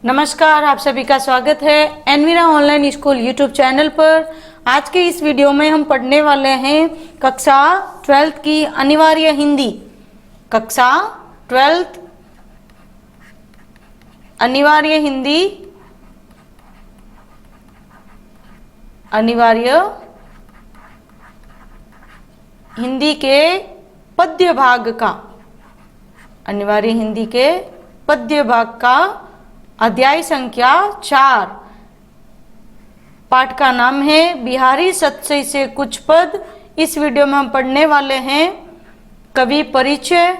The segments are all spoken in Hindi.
नमस्कार, आप सभी का स्वागत है Envira online school YouTube channel पर। आज के इस वीडियो में हम पढ़ने वाले हैं कक्षा 12th की अनिवार्य हिंदी। कक्षा 12th अनिवार्य हिंदी, अनिवार्य हिंदी के पद्य भाग का, अनिवार्य हिंदी के पद्य भाग का अध्याय संख्या 4। पाठ का नाम है बिहारी सतसई से कुछ पद। इस वीडियो में हम पढ़ने वाले हैं कवि परिचय,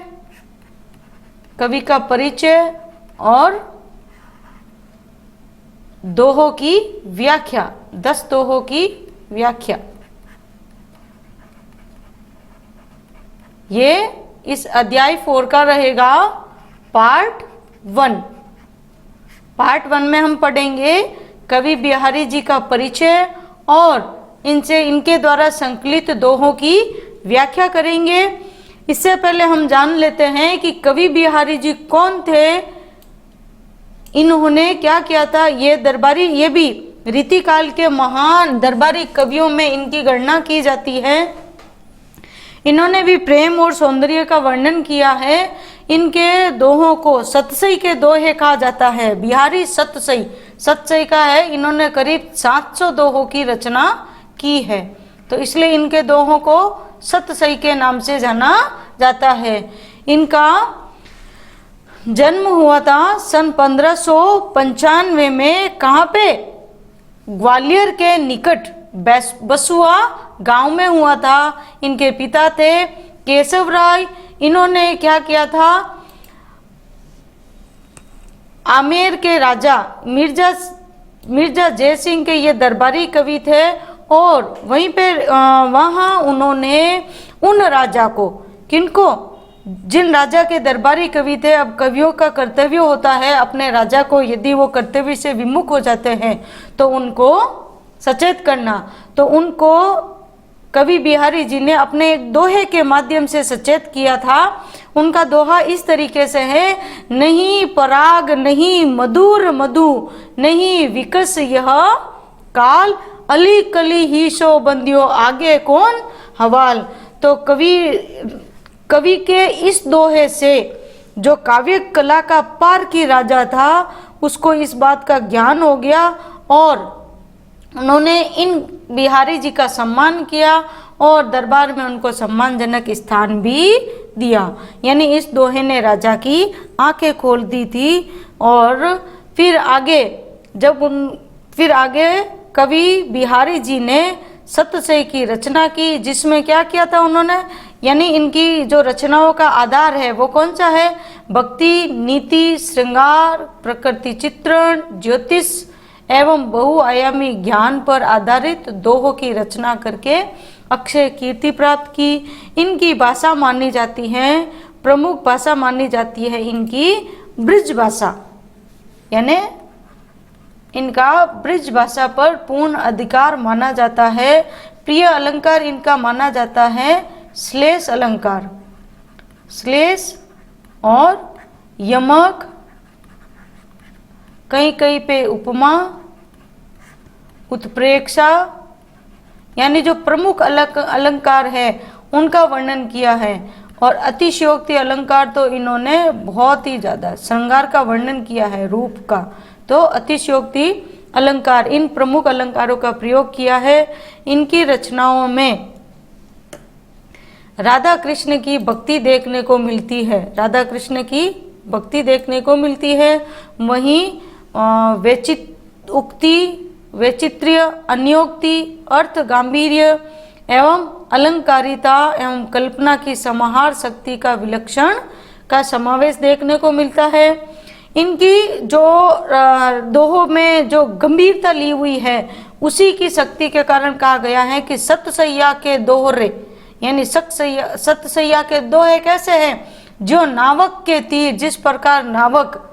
कवि का परिचय और दोहों की व्याख्या, 10 दोहों की व्याख्या। ये इस अध्याय 4 का रहेगा पार्ट 1। पार्ट 1 में हम पढ़ेंगे कवि बिहारी जी का परिचय और इनके द्वारा संकलित दोहों की व्याख्या करेंगे। इससे पहले हम जान लेते हैं कि कवि बिहारी जी कौन थे, इन्होंने क्या किया था। ये भी रीतिकाल के महान दरबारी कवियों में इनकी गणना की जाती है। इन्होंने भी प्रेम और सौंदर्य का वर्णन किया है। इनके दोहों को सतसई के दोहे कहा जाता है। बिहारी सतसई का है। इन्होंने करीब 700 दोहों की रचना की है, तो इसलिए इनके दोहों को सतसई के नाम से जाना जाता है। इनका जन्म हुआ था सन 1595 में। कहाँ पे? ग्वालियर के निकट बसुआ गांव में हुआ था। इनके पिता थे केशव राय। इन्होंने क्या किया था, आमेर के राजा मिर्जा जय सिंह के ये दरबारी कवि थे और वहीं पे वहाँ उन्होंने उन राजा को, किनको, जिन राजा के दरबारी कवि थे। अब कवियों का कर्तव्य होता है अपने राजा को, यदि वो कर्तव्य से विमुख हो जाते हैं तो उनको सचेत करना। तो उनको कवि बिहारी जी ने अपने एक दोहे के माध्यम से सचेत किया था। उनका दोहा इस तरीके से है, नहीं पराग नहीं मधुर मधु, नहीं विकस यह काल, अली कली ही शो बंदियो, आगे कौन हवाल। तो कवि के इस दोहे से जो काव्य कला का पार की राजा था उसको इस बात का ज्ञान हो गया और उन्होंने इन बिहारी जी का सम्मान किया और दरबार में उनको सम्मानजनक स्थान भी दिया। यानी इस दोहे ने राजा की आंखें खोल दी थी। और फिर आगे कवि बिहारी जी ने सतसई की रचना की, जिसमें क्या किया था उन्होंने, यानी इनकी जो रचनाओं का आधार है वो कौन सा है, भक्ति, नीति, श्रृंगार, प्रकृति चित्रण, ज्योतिष एवं बहुआयामी ज्ञान पर आधारित दोहों की रचना करके अक्षय कीर्ति प्राप्त की। इनकी भाषा मानी जाती है, प्रमुख भाषा मानी जाती है इनकी ब्रिज भाषा, यानी इनका ब्रिज भाषा पर पूर्ण अधिकार माना जाता है। प्रिय अलंकार इनका माना जाता है श्लेष अलंकार, श्लेष और यमक, कहीं कहीं पे उपमा, उत्प्रेक्षा, यानी जो प्रमुख अलंकार है उनका वर्णन किया है। और अतिशयोक्ति अलंकार तो इन्होंने बहुत ही ज़्यादा श्रृंगार का वर्णन किया है, रूप का। तो अतिशयोक्ति अलंकार, इन प्रमुख अलंकारों का प्रयोग किया है। इनकी रचनाओं में राधा कृष्ण की भक्ति देखने को मिलती है, राधा कृष्ण की भक्ति देखने को मिलती है। वहीं उक्ति, वैचित्र्य, अन्योक्ति, अर्थ गांभीर्य एवं अलंकारिता एवं कल्पना की समाहार शक्ति का विलक्षण का समावेश देखने को मिलता है। इनकी जो दोहों में जो गंभीरता ली हुई है उसी की शक्ति के कारण कहा गया है कि सतसैया के दोहरे, यानी सतसैया के दोहे कैसे हैं, जो नावक के तीर, जिस प्रकार नावक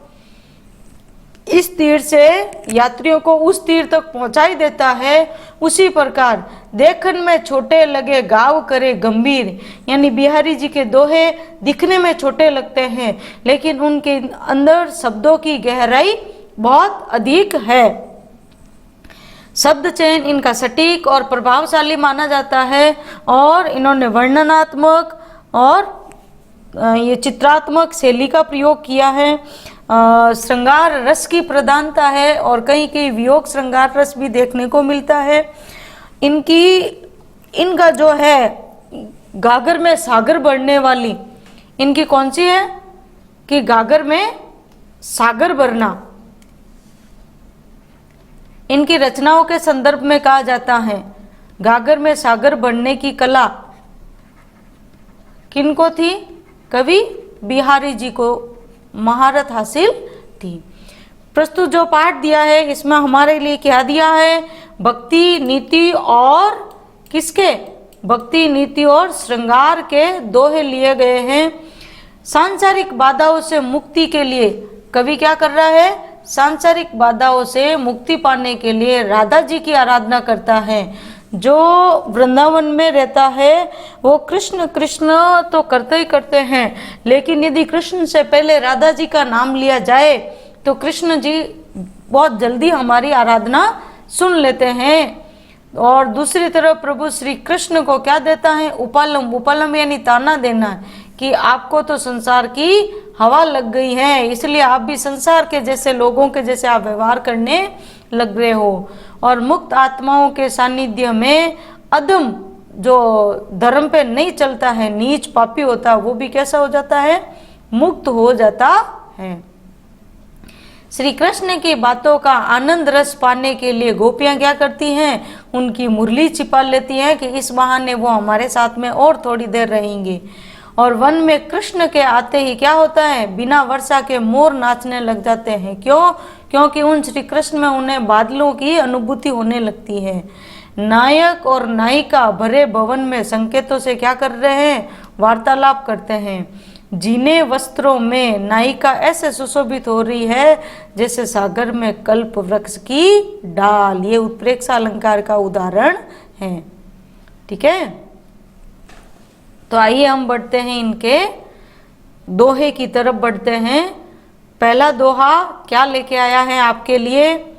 इस तीर से यात्रियों को उस तीर तक पहुंचाई देता है, उसी प्रकार देखन में छोटे लगे गाव करे गंभीर, यानी बिहारी जी के दोहे दिखने में छोटे लगते हैं लेकिन उनके अंदर शब्दों की गहराई बहुत अधिक है। शब्द चयन इनका सटीक और प्रभावशाली माना जाता है और इन्होंने वर्णनात्मक और ये चित्रात्मक शैली का प्रयोग किया है। श्रृंगार रस की प्रधानता है और कहीं कहीं वियोग श्रृंगार रस भी देखने को मिलता है। इनका जो है गागर में सागर बढ़ने वाली इनकी कौन सी है कि गागर में सागर भरना इनकी रचनाओं के संदर्भ में कहा जाता है। गागर में सागर बढ़ने की कला किनको थी? कवि बिहारी जी को महारत हासिल थी। प्रस्तुत जो पाठ दिया है इसमें हमारे लिए क्या दिया है? भक्ति नीति और किसके? भक्ति नीति और श्रृंगार के दोहे लिए गए हैं। सांसारिक बाधाओं से मुक्ति के लिए कवि क्या कर रहा है? सांसारिक बाधाओं से मुक्ति पाने के लिए राधा जी की आराधना करता है। जो वृंदावन में रहता है वो कृष्ण कृष्ण तो करते ही करते हैं, लेकिन यदि कृष्ण से पहले राधा जी का नाम लिया जाए तो कृष्ण जी बहुत जल्दी हमारी आराधना सुन लेते हैं। और दूसरी तरफ प्रभु श्री कृष्ण को क्या देता है? उपालम। उपालम यानी ताना देना कि आपको तो संसार की हवा लग गई है, इसलिए आप भी संसार के जैसे लोगों के जैसे आप व्यवहार करने लग रहे हो। और मुक्त आत्माओं के सानिध्य में अदम जो धर्म पे नहीं चलता है, नीच पापी होता है, वो भी कैसा हो जाता है? मुक्त हो जाता है। श्री कृष्ण की बातों का आनंद रस पाने के लिए गोपियां क्या करती हैं? उनकी मुरली छिपा लेती हैं कि इस बहाने वो हमारे साथ में और थोड़ी देर रहेंगे। और वन में कृष्ण के आते ही क्या होता है? बिना वर्षा के मोर नाचने लग जाते हैं। क्यों? क्योंकि उन श्री कृष्ण में उन्हें बादलों की अनुभूति होने लगती है। नायक और नायिका भरे भवन में संकेतों से क्या कर रहे हैं? वार्तालाप करते हैं। जीने वस्त्रों में नायिका ऐसे सुशोभित हो रही है जैसे सागर में कल्प वृक्ष की डाल। ये उत्प्रेक्षा अलंकार का उदाहरण है। ठीक है, तो आइए हम बढ़ते हैं इनके दोहे की तरफ बढ़ते हैं। पहला दोहा क्या लेके आया है आपके लिए?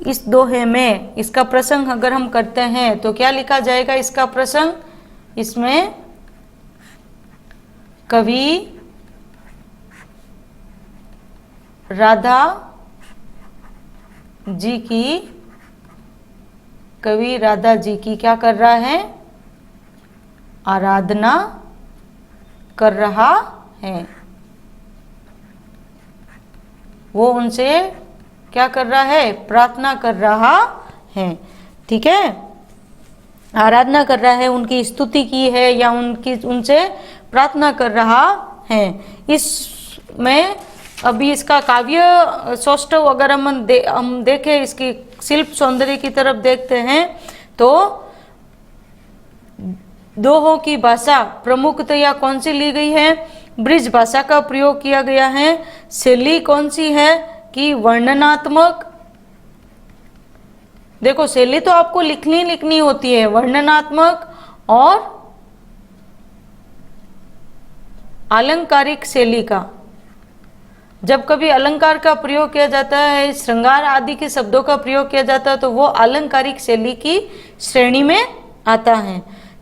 इस दोहे में इसका प्रसंग अगर हम करते हैं तो क्या लिखा जाएगा? इसका प्रसंग, इसमें कवि राधा जी की क्या कर रहा है? आराधना कर रहा है। वो उनसे क्या कर रहा है? प्रार्थना कर रहा है। ठीक है, आराधना कर रहा है, उनकी स्तुति की है या उनसे प्रार्थना कर रहा है। इसमें अभी इसका काव्य सौष्ठव अगर हम देखें, इसकी शिल्प सौंदर्य की तरफ देखते हैं तो दोहों की भाषा प्रमुखतया कौन सी ली गई है? ब्रिज भाषा का प्रयोग किया गया है। शैली कौन सी है कि वर्णनात्मक। देखो शैली तो आपको लिखनी होती है, वर्णनात्मक और अलंकारिक शैली का। जब कभी अलंकार का प्रयोग किया जाता है, श्रृंगार आदि के शब्दों का प्रयोग किया जाता है तो वो अलंकारिक शैली की श्रेणी में आता है।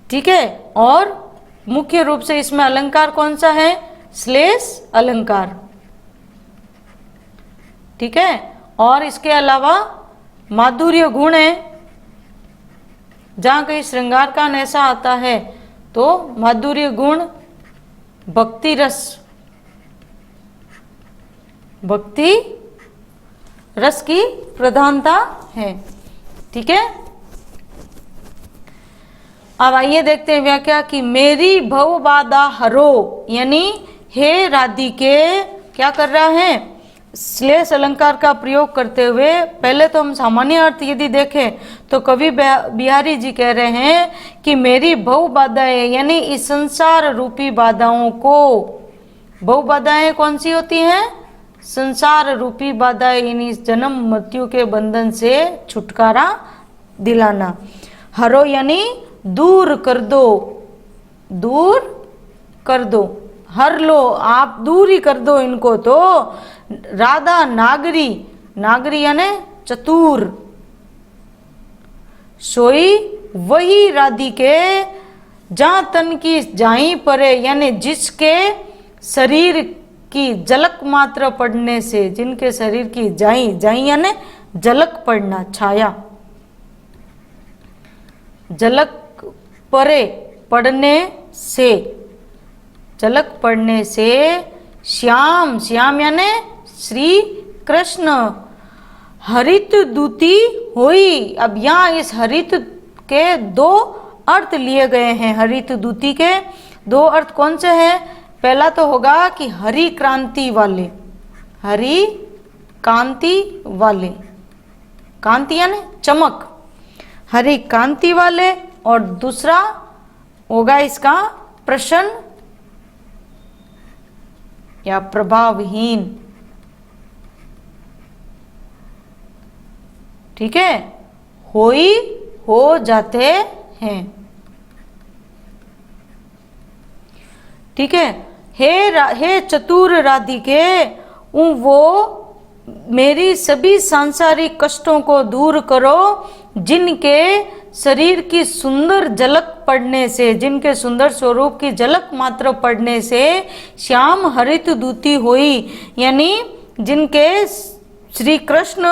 ठीक है, और मुख्य रूप से इसमें अलंकार कौन सा है? श्लेष अलंकार। ठीक है, और इसके अलावा माधुर्य गुण है। जहां कहीं श्रृंगार का ऐसा आता है तो माधुर्य गुण, भक्ति रस, भक्ति रस की प्रधानता है। ठीक है, अब आइए देखते हैं व्याख्या कि मेरी भव बाधा हरो, यानी हे राधिके क्या कर रहा है? श्लेष अलंकार का प्रयोग करते हुए, पहले तो हम सामान्य अर्थ यदि देखें तो कवि बिहारी जी कह रहे हैं कि मेरी भव बाधाएं, यानी इस संसार रूपी बाधाओं को, भव बाधाएं कौन सी होती हैं? संसार रूपी बाधाएं, यानी इस जन्म मृत्यु के बंधन से छुटकारा दिलाना। हरो यानी दूर कर दो, दूर कर दो। हर लो, आप दूर ही कर दो इनको। तो राधा नागरी, नागरी यानी चतुर, सोई वही राधिके जहां तन की जाई परे, यानी जिसके शरीर की झलक मात्र पड़ने से, जिनके शरीर की जाई, जाई यानी झलक पड़ना, छाया, झलक परे पड़ने से, झलक पड़ने से श्याम, श्याम यानी श्री कृष्ण हरित दूती हुई। अब यहाँ इस हरित के दो अर्थ लिए गए हैं। हरित दूती के दो अर्थ कौन से हैं? पहला तो होगा कि हरि क्रांति वाले, हरि कांति वाले, कांति यानी चमक, हरि कांति वाले, और दूसरा होगा इसका प्रसन्न या प्रभावहीन। ठीक है, होई हो जाते हैं। ठीक है, हे चतुर राधिके, वो मेरी सभी सांसारिक कष्टों को दूर करो, जिनके शरीर की सुंदर झलक पड़ने से, जिनके सुंदर स्वरूप की झलक मात्र पड़ने से श्याम हरित दूती हुई, यानी जिनके श्री कृष्ण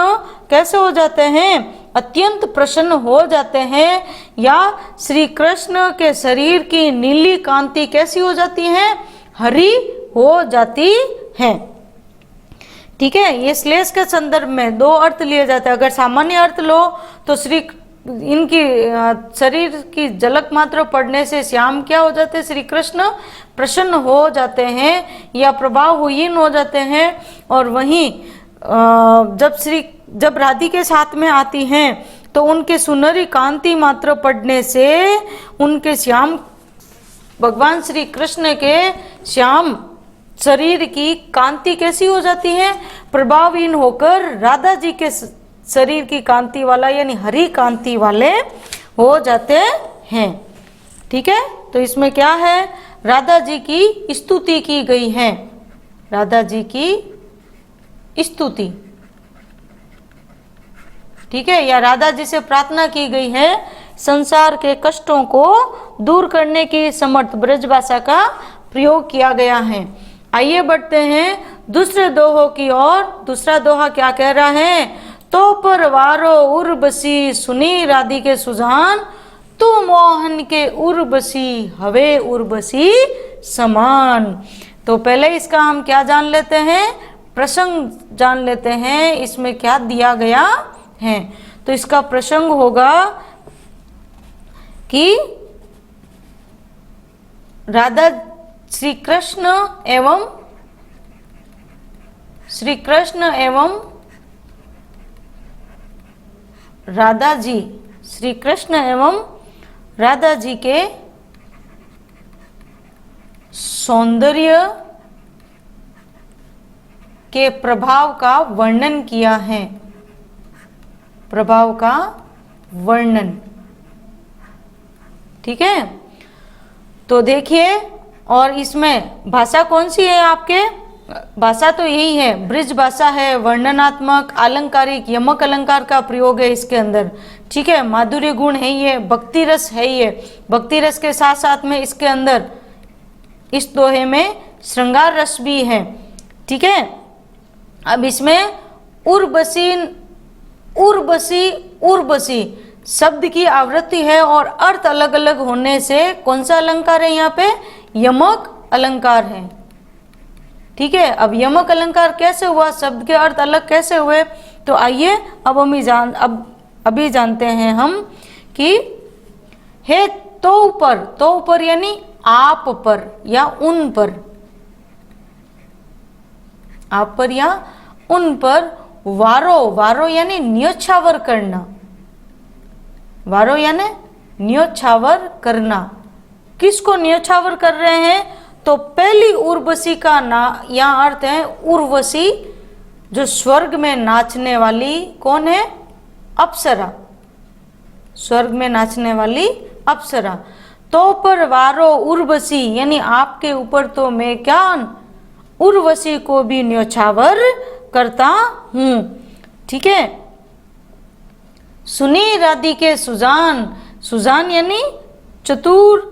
कैसे हो जाते हैं? अत्यंत प्रसन्न हो जाते हैं, या श्री कृष्ण के शरीर की नीली कांति कैसी हो जाती है? हरी हो जाती है। ठीक है, ये श्लेष के संदर्भ में दो अर्थ लिए जाते हैं। अगर सामान्य अर्थ लो तो श्री इनकी शरीर की झलक मात्र पड़ने से श्याम क्या हो जाते हैं? श्री कृष्ण प्रसन्न हो जाते हैं या प्रभावहीन हो जाते हैं। और वहीं जब राधि के साथ में आती हैं तो उनके सुनहरी कांति मात्र पड़ने से उनके श्याम, भगवान श्री कृष्ण के श्याम शरीर की कांति कैसी हो जाती है? प्रभावहीन होकर राधा जी के शरीर की कांति वाला यानी हरी कांति वाले हो जाते हैं। ठीक है, तो इसमें क्या है? राधा जी की स्तुति की गई है, राधा जी की स्तुति। ठीक है, या राधा जी से प्रार्थना की गई है संसार के कष्टों को दूर करने की समर्थ ब्रज भाषा का प्रयोग किया गया है। आइए बढ़ते हैं दूसरे दोहों की ओर। दूसरा दोहा क्या कह रहा है? तो पर वारो उर्वशी सुनी राधि के सुजान, तू मोहन के उर्वशी हवे उर्वशी समान। तो पहले इसका हम क्या जान लेते हैं? प्रसंग जान लेते हैं, इसमें क्या दिया गया है। तो इसका प्रसंग होगा कि राधा श्री कृष्ण एवं राधा जी, श्री कृष्ण एवं राधा जी के सौंदर्य के प्रभाव का वर्णन किया है, प्रभाव का वर्णन। ठीक है, तो देखिए, और इसमें भाषा कौन सी है आपके? भाषा तो यही है, ब्रिज भाषा है, वर्णनात्मक, अलंकारिक, यमक अलंकार का प्रयोग है इसके अंदर। ठीक है, माधुर्य गुण है ये, भक्ति रस है ये। भक्ति रस के साथ साथ में इसके अंदर इस दोहे में श्रृंगार रस भी है। ठीक है, अब इसमें उर्वशी शब्द की आवृत्ति है और अर्थ अलग अलग होने से कौन सा अलंकार है यहाँ पे? यमक अलंकार है। ठीक है, अब यमक अलंकार कैसे हुआ? शब्द के अर्थ अलग कैसे हुए? तो आइए अब अभी जानते हैं हम कि हे तो ऊपर यानी आप पर या उन पर, आप पर या उन पर, वारो यानी न्योछावर करना, वारो यानी न्योछावर करना। किसको न्योछावर कर रहे हैं? तो पहली उर्वशी का यहाँ अर्थ है उर्वशी, जो स्वर्ग में नाचने वाली कौन है? अप्सरा, स्वर्ग में नाचने वाली अप्सरा। तो पर वारो उर्वशी, यानी आपके ऊपर तो मैं क्या उर्वशी को भी न्योछावर करता हूं। ठीक है। सुनी राधिके सुजान, सुजान यानी चतुर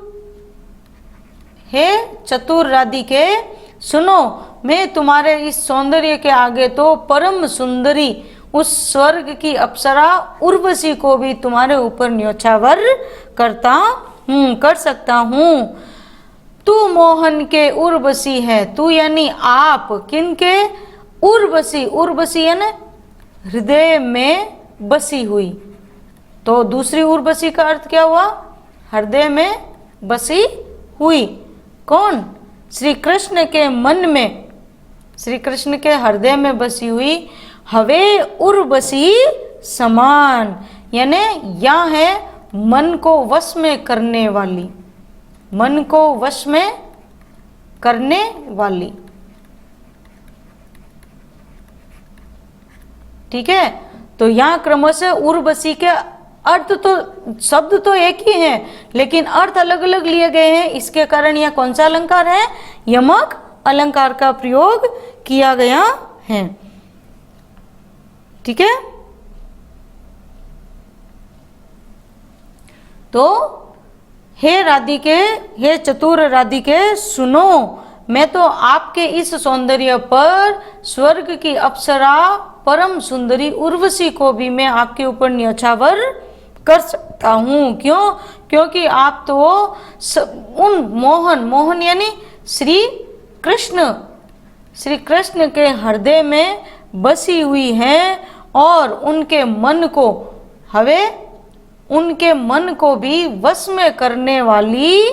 है, चतुर राधिके सुनो, मैं तुम्हारे इस सौंदर्य के आगे तो परम सुंदरी उस स्वर्ग की अप्सरा उर्वशी को भी तुम्हारे ऊपर न्योछावर करता कर सकता हूं। तू मोहन के उर्वशी है, तू यानी आप, किनके उर्वशी, उर्वशी यानी हृदय में बसी हुई। तो दूसरी उर्वशी का अर्थ क्या हुआ? हृदय में बसी हुई। कौन? श्री कृष्ण के मन में, श्री कृष्ण के हृदय में बसी हुई हवे उर्वशी समान, यानी यह है मन को वश में करने वाली, मन को वश में करने वाली। ठीक है। तो यहां क्रमशः उर्वशी के अर्थ तो शब्द तो एक ही है, लेकिन अर्थ अलग अलग लिए गए हैं। इसके कारण यह कौन सा अलंकार है? यमक अलंकार का प्रयोग किया गया है। ठीक है। तो हे राधिके, हे चतुर राधिके सुनो, मैं तो आपके इस सौंदर्य पर स्वर्ग की अप्सरा परम सुंदरी उर्वशी को भी मैं आपके ऊपर न्योछावर कर सकता हूं। क्यों? क्योंकि आप तो उन मोहन, मोहन यानी श्री कृष्ण, श्री कृष्ण के हृदय में बसी हुई हैं और उनके मन को हवे, उनके मन को भी वश में करने वाली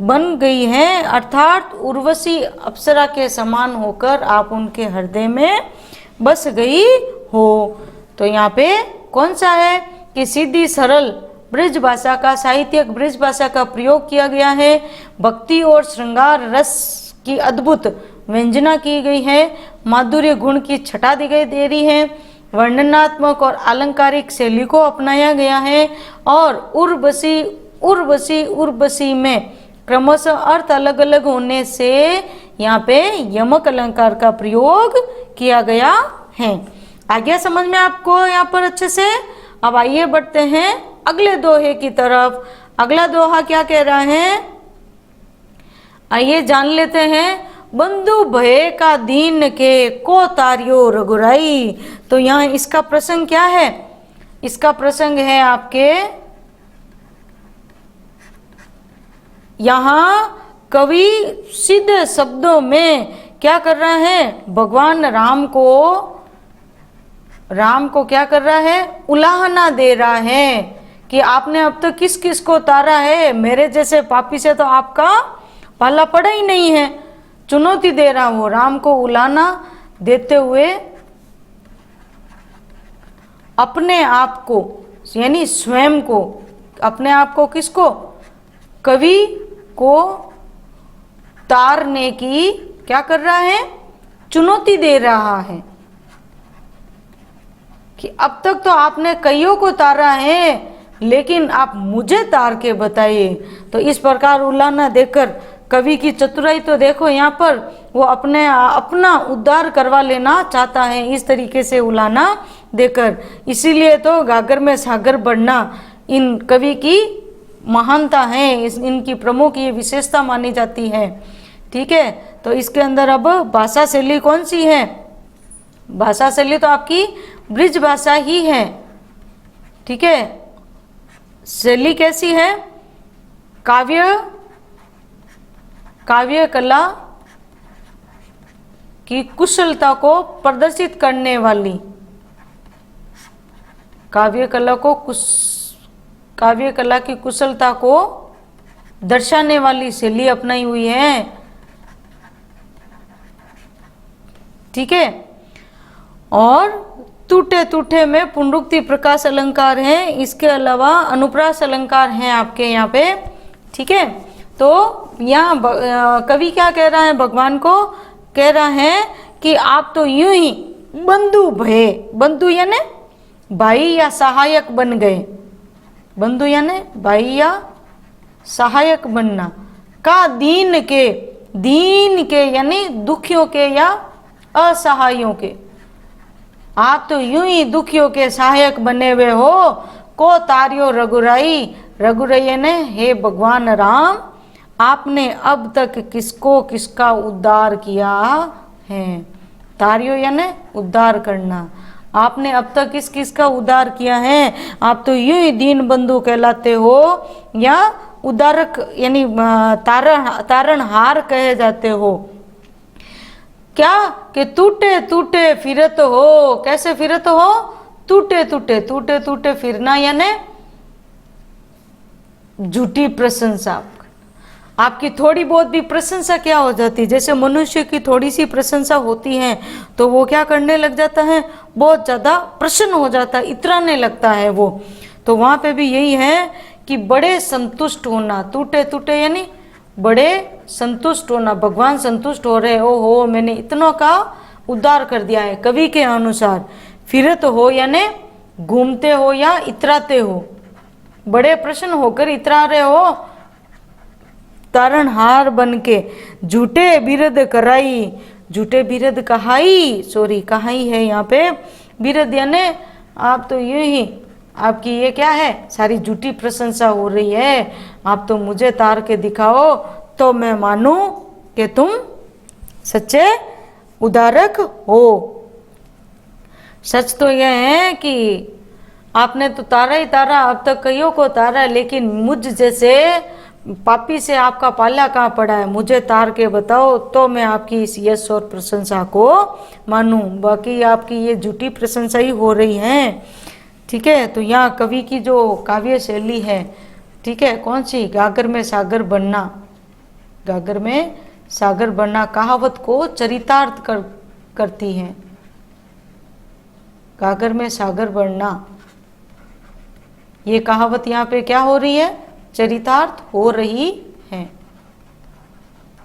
बन गई हैं। अर्थात उर्वशी अप्सरा के समान होकर आप उनके हृदय में बस गई हो। तो यहाँ पे कौन सा है कि सीधी सरल ब्रज भाषा का, साहित्यिक ब्रज भाषा का प्रयोग किया गया है। भक्ति और श्रृंगार रस की अद्भुत व्यंजना की गई है, माधुर्य गुण की छटा दिखाई दे रही है, वर्णनात्मक और अलंकारिक शैली को अपनाया गया है और उर्वशी उर्वशी उर्वशी में क्रमशः अर्थ अलग अलग होने से यहाँ पे यमक अलंकार का प्रयोग किया गया है। आ गया समझ में आपको यहाँ पर अच्छे से? अब आइए बढ़ते हैं अगले दोहे की तरफ। अगला दोहा क्या कह रहा है, आइए जान लेते हैं। बंधु भय का दीन के को तारियो रघुराई। तो यहाँ इसका प्रसंग क्या है? इसका प्रसंग है आपके, यहाँ कवि सीधे शब्दों में क्या कर रहा है? भगवान राम को क्या कर रहा है? उलाहना दे रहा है कि आपने अब तक किस किस को तारा है, मेरे जैसे पापी से तो आपका पाला पड़ा ही नहीं है। चुनौती दे रहा वो राम को उलाहना देते हुए अपने आप को, यानी स्वयं को, अपने आप को किसको? कवि को तारने की क्या कर रहा है? चुनौती दे रहा है कि अब तक तो आपने कईयों को तारा है, लेकिन आप मुझे तार के बताइए। तो इस प्रकार उलाहना देकर कवि की चतुराई तो देखो, यहाँ पर वो अपना उद्धार करवा लेना चाहता है इस तरीके से उलाहना देकर। इसीलिए तो गागर में सागर बढ़ना इन कवि की महानता है, इनकी प्रमुख ये विशेषता मानी जाती है। ठीक है। तो इसके अंदर अब भाषा शैली कौन सी है? भाषा शैली तो आपकी ब्रिज भाषा ही है। ठीक है। शैली कैसी है? काव्य कला की कुशलता को प्रदर्शित करने वाली, काव्य कला की कुशलता को दर्शाने वाली शैली अपनाई हुई है। ठीक है। और टूटे टूटे में पुनरुक्ति प्रकाश अलंकार है, इसके अलावा अनुप्रास अलंकार हैं आपके यहाँ पे। ठीक है। तो यहाँ कवि क्या कह रहा है? भगवान को कह रहा है कि आप तो यूं ही बंधु भय, बंधु यानी भाई या सहायक बन गए, बंधु यानी भाई या सहायक बनना, का दीन के यानी दुखियों के या असहायों के। आप तो यूं ही दुखियों के सहायक बने हुए हो। को तारियो रघुराई ने हे भगवान राम, आपने अब तक किसका उद्धार किया है। तारियो यानी उद्धार करना। आपने अब तक किसका उद्धार किया है। आप तो यूं ही दीन बंधु कहलाते हो या उद्धारक यानी तारणहार कहे जाते हो। क्या कि टूटे टूटे फिरत हो। कैसे फिरत हो। टूटे टूटे फिरना यानी झूठी प्रशंसा। आपकी थोड़ी बहुत भी प्रशंसा क्या हो जाती है, जैसे मनुष्य की थोड़ी सी प्रशंसा होती है तो वो क्या करने लग जाता है, बहुत ज्यादा प्रसन्न हो जाता है, इतराने लगता है वो। तो वहां पे भी यही है कि बड़े संतुष्ट होना। टूटे यानी बड़े संतुष्ट होना। भगवान संतुष्ट हो रहे, ओहो मैंने इतनों का उद्धार कर दिया है। कवि के अनुसार फिरत हो यानी घूमते हो या इतराते हो, बड़े प्रसन्न होकर इतरा रहे हो, तारणहार बन के। झूठे बिरद कराई, झूठे बिरद कहाई, कहाई है यहाँ पे। बिरद यानी आप तो यूं ही, आपकी ये क्या है, सारी झूठी प्रशंसा हो रही है। आप तो मुझे तार के दिखाओ तो मैं मानूं कि तुम सच्चे उद्धारक हो। सच तो यह है कि आपने तो तारा ही तारा, अब तक कईयों को तारा, लेकिन मुझ जैसे पापी से आपका पाला कहाँ पड़ा है। मुझे तार के बताओ तो मैं आपकी इस यश और प्रशंसा को मानूं, बाकी आपकी ये झूठी प्रशंसा ही हो रही है। ठीक है। तो यहाँ कवि की जो काव्य शैली है, ठीक है, कौन सी, गागर में सागर बनना। गागर में सागर बनना कहावत को चरितार्थ करती है। गागर में सागर बनना, ये कहावत यहाँ पे क्या हो रही है, चरितार्थ हो रही है।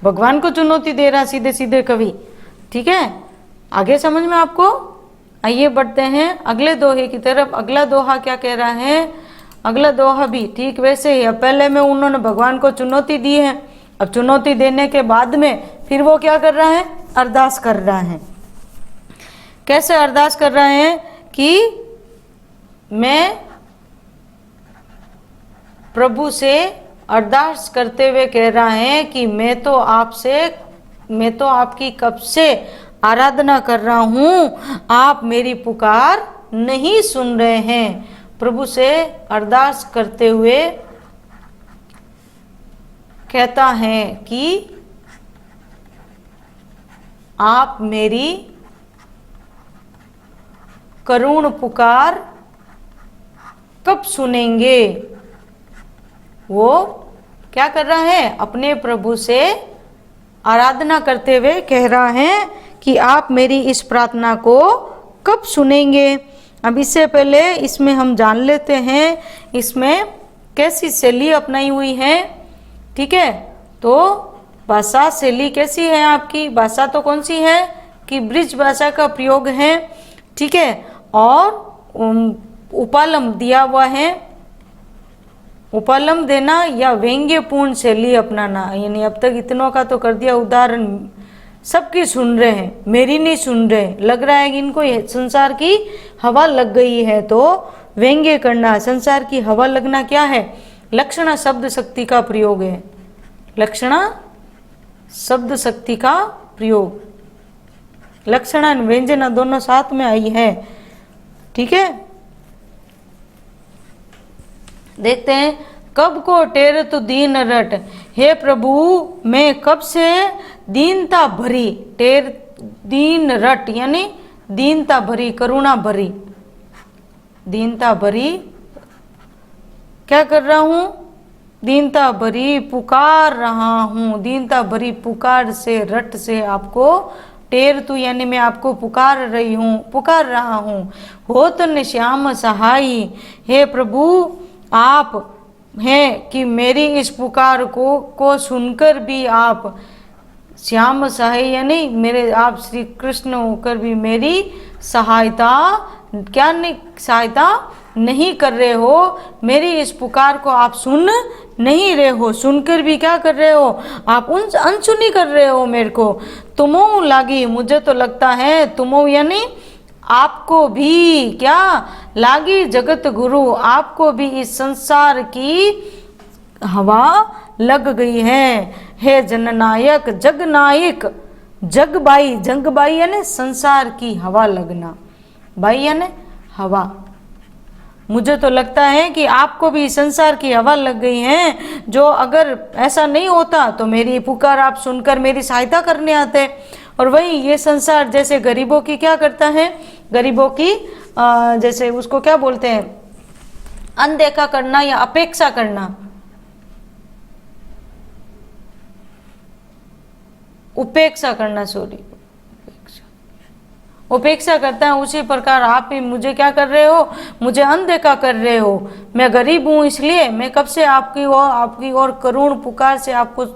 भगवान को चुनौती दे रहा सीधे सीधे कवि। ठीक है, आगे समझ में आपको। आइए बढ़ते हैं अगले दोहे की तरफ। अगला दोहा क्या कह रहा है। अगला दोहा भी ठीक वैसे ही। अब पहले में उन्होंने भगवान को चुनौती दी है, अब चुनौती देने के बाद में फिर वो क्या कर रहा है, अरदास कर रहा है। कैसे अरदास कर रहा है कि मैं प्रभु से अरदास करते हुए कह रहा है कि मैं तो आपकी कब से आराधना कर रहा हूं, आप मेरी पुकार नहीं सुन रहे हैं। प्रभु से अरदास करते हुए कहता है कि आप मेरी करुण पुकार कब सुनेंगे। वो क्या कर रहा है, अपने प्रभु से आराधना करते हुए कह रहा है कि आप मेरी इस प्रार्थना को कब सुनेंगे। अब इससे पहले इसमें हम जान लेते हैं इसमें कैसी शैली अपनाई हुई है। ठीक है, तो भाषा शैली कैसी है आपकी। भाषा तो कौन सी है कि ब्रिज भाषा का प्रयोग है। ठीक है, और उपालम दिया हुआ है। उपालम देना या व्यंग्यपूर्ण शैली अपनाना, यानी अब तक इतनों का तो कर दिया उदाहरण, सबकी सुन रहे हैं, मेरी नहीं सुन रहे, लग रहा है कि इनको संसार की हवा लग गई है। तो व्यंग्य करना, संसार की हवा लगना क्या है, लक्षणा शब्द शक्ति का प्रयोग है। लक्षणा शब्द शक्ति का प्रयोग, लक्षणा व्यंजना दोनों साथ में आई है। ठीक है, देखते हैं। कब को टेर तो दीन रट, हे प्रभु मैं कब से दीनता भरी, टेर दीन रट यानी दीनता भरी, करुणा भरी, दीनता भरी क्या कर रहा हूं, दीनता भरी पुकार रहा हूं। दीनता भरी पुकार से, रट से आपको टेर तू यानी मैं आपको पुकार रही हूं, पुकार रहा हूं। हो तन श्याम सहाई, हे प्रभु आप हैं कि मेरी इस पुकार को सुनकर भी आप श्याम सहाय यानी मेरे, आप श्री कृष्ण होकर भी मेरी सहायता क्या नहीं, सहायता नहीं कर रहे हो, मेरी इस पुकार को आप सुन नहीं रहे हो, सुनकर भी क्या कर रहे हो, आप अनसुनी कर रहे हो मेरे को। तुमो लागी, मुझे तो लगता है, तुमो यानी आपको भी क्या लागी जगत गुरु, आपको भी इस संसार की हवा लग गई है। हे जननायक, जगनायक, जगबाई, जगबाई यानी संसार की हवा लगना, बाई यानी हवा। मुझे तो लगता है कि आपको भी संसार की हवा लग गई है, जो अगर ऐसा नहीं होता तो मेरी पुकार आप सुनकर मेरी सहायता करने आते। और वही ये संसार जैसे गरीबों की क्या करता है, गरीबों की जैसे उसको क्या बोलते हैं, अनदेखा करना या अपेक्षा करना, उपेक्षा करना, सॉरी, उपेक्षा करता है, उसी प्रकार आप भी मुझे क्या कर रहे हो, मुझे अनदेखा कर रहे हो। मैं गरीब हूं इसलिए मैं कब से आपकी और करुण पुकार से आपको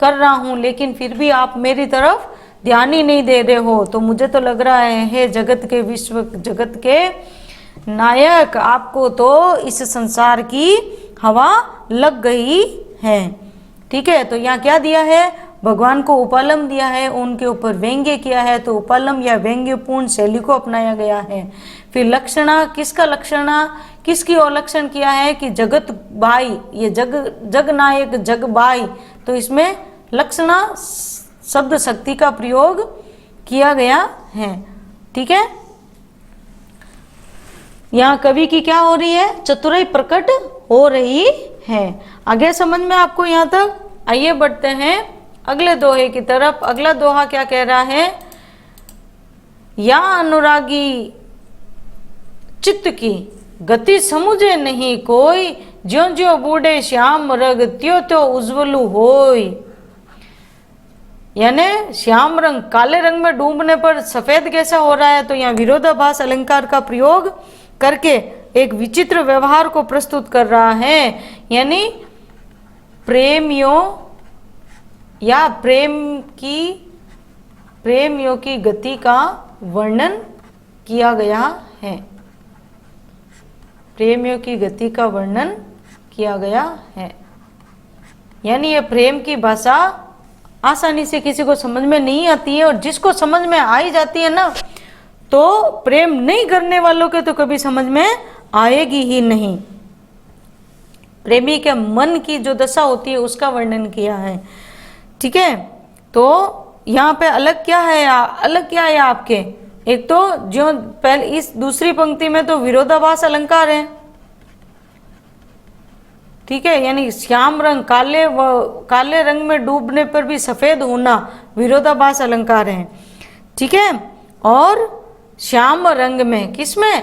कर रहा हूं, लेकिन फिर भी आप मेरी तरफ ध्यान ही नहीं दे रहे हो। तो मुझे तो लग रहा है जगत के विश्व जगत के नायक, आपको तो इस संसार की हवा लग गई है। ठीक है, तो यहाँ क्या दिया है, भगवान को उपालम दिया है, उनके ऊपर व्यंग्य किया है, तो उपालम या व्यंग्यपूर्ण शैली को अपनाया गया है। फिर लक्षणा, किसका लक्षणा, किसकी और लक्षण किया है कि जगत भाई, ये जगनायक जगबाई, तो इसमें लक्षणा शब्द शक्ति का प्रयोग किया गया है। ठीक है, यहाँ कवि की क्या हो रही है, चतुराई प्रकट हो रही है। आगे समझ में आपको यहाँ तक। आइए बढ़ते हैं अगले दोहे की तरफ। अगला दोहा क्या कह रहा है, या अनुरागी चित्त की गति समुझे नहीं कोई, ज्यों ज्यों बूढ़े श्याम रंग त्यों त्यों उज्ज्वलु होय। यानी श्याम रंग काले रंग में डूबने पर सफेद कैसा हो रहा है, तो यहाँ विरोधाभास अलंकार का प्रयोग करके एक विचित्र व्यवहार को प्रस्तुत कर रहा है। यानी प्रेमियों या प्रेमियों की गति का वर्णन किया गया है, प्रेमियों की गति का वर्णन किया गया है। यानी ये प्रेम की भाषा आसानी से किसी को समझ में नहीं आती है, और जिसको समझ में आ ही जाती है ना, तो प्रेम नहीं करने वालों के तो कभी समझ में आएगी ही नहीं। प्रेमी के मन की जो दशा होती है उसका वर्णन किया है। ठीक है, तो यहाँ पे अलग क्या है, आपके, एक तो जो पहले इस दूसरी पंक्ति में तो विरोधाभास अलंकार है। ठीक है, यानी श्याम रंग काले रंग में डूबने पर भी सफेद होना विरोधाभास अलंकार है। ठीक है, और श्याम रंग में, किसमें,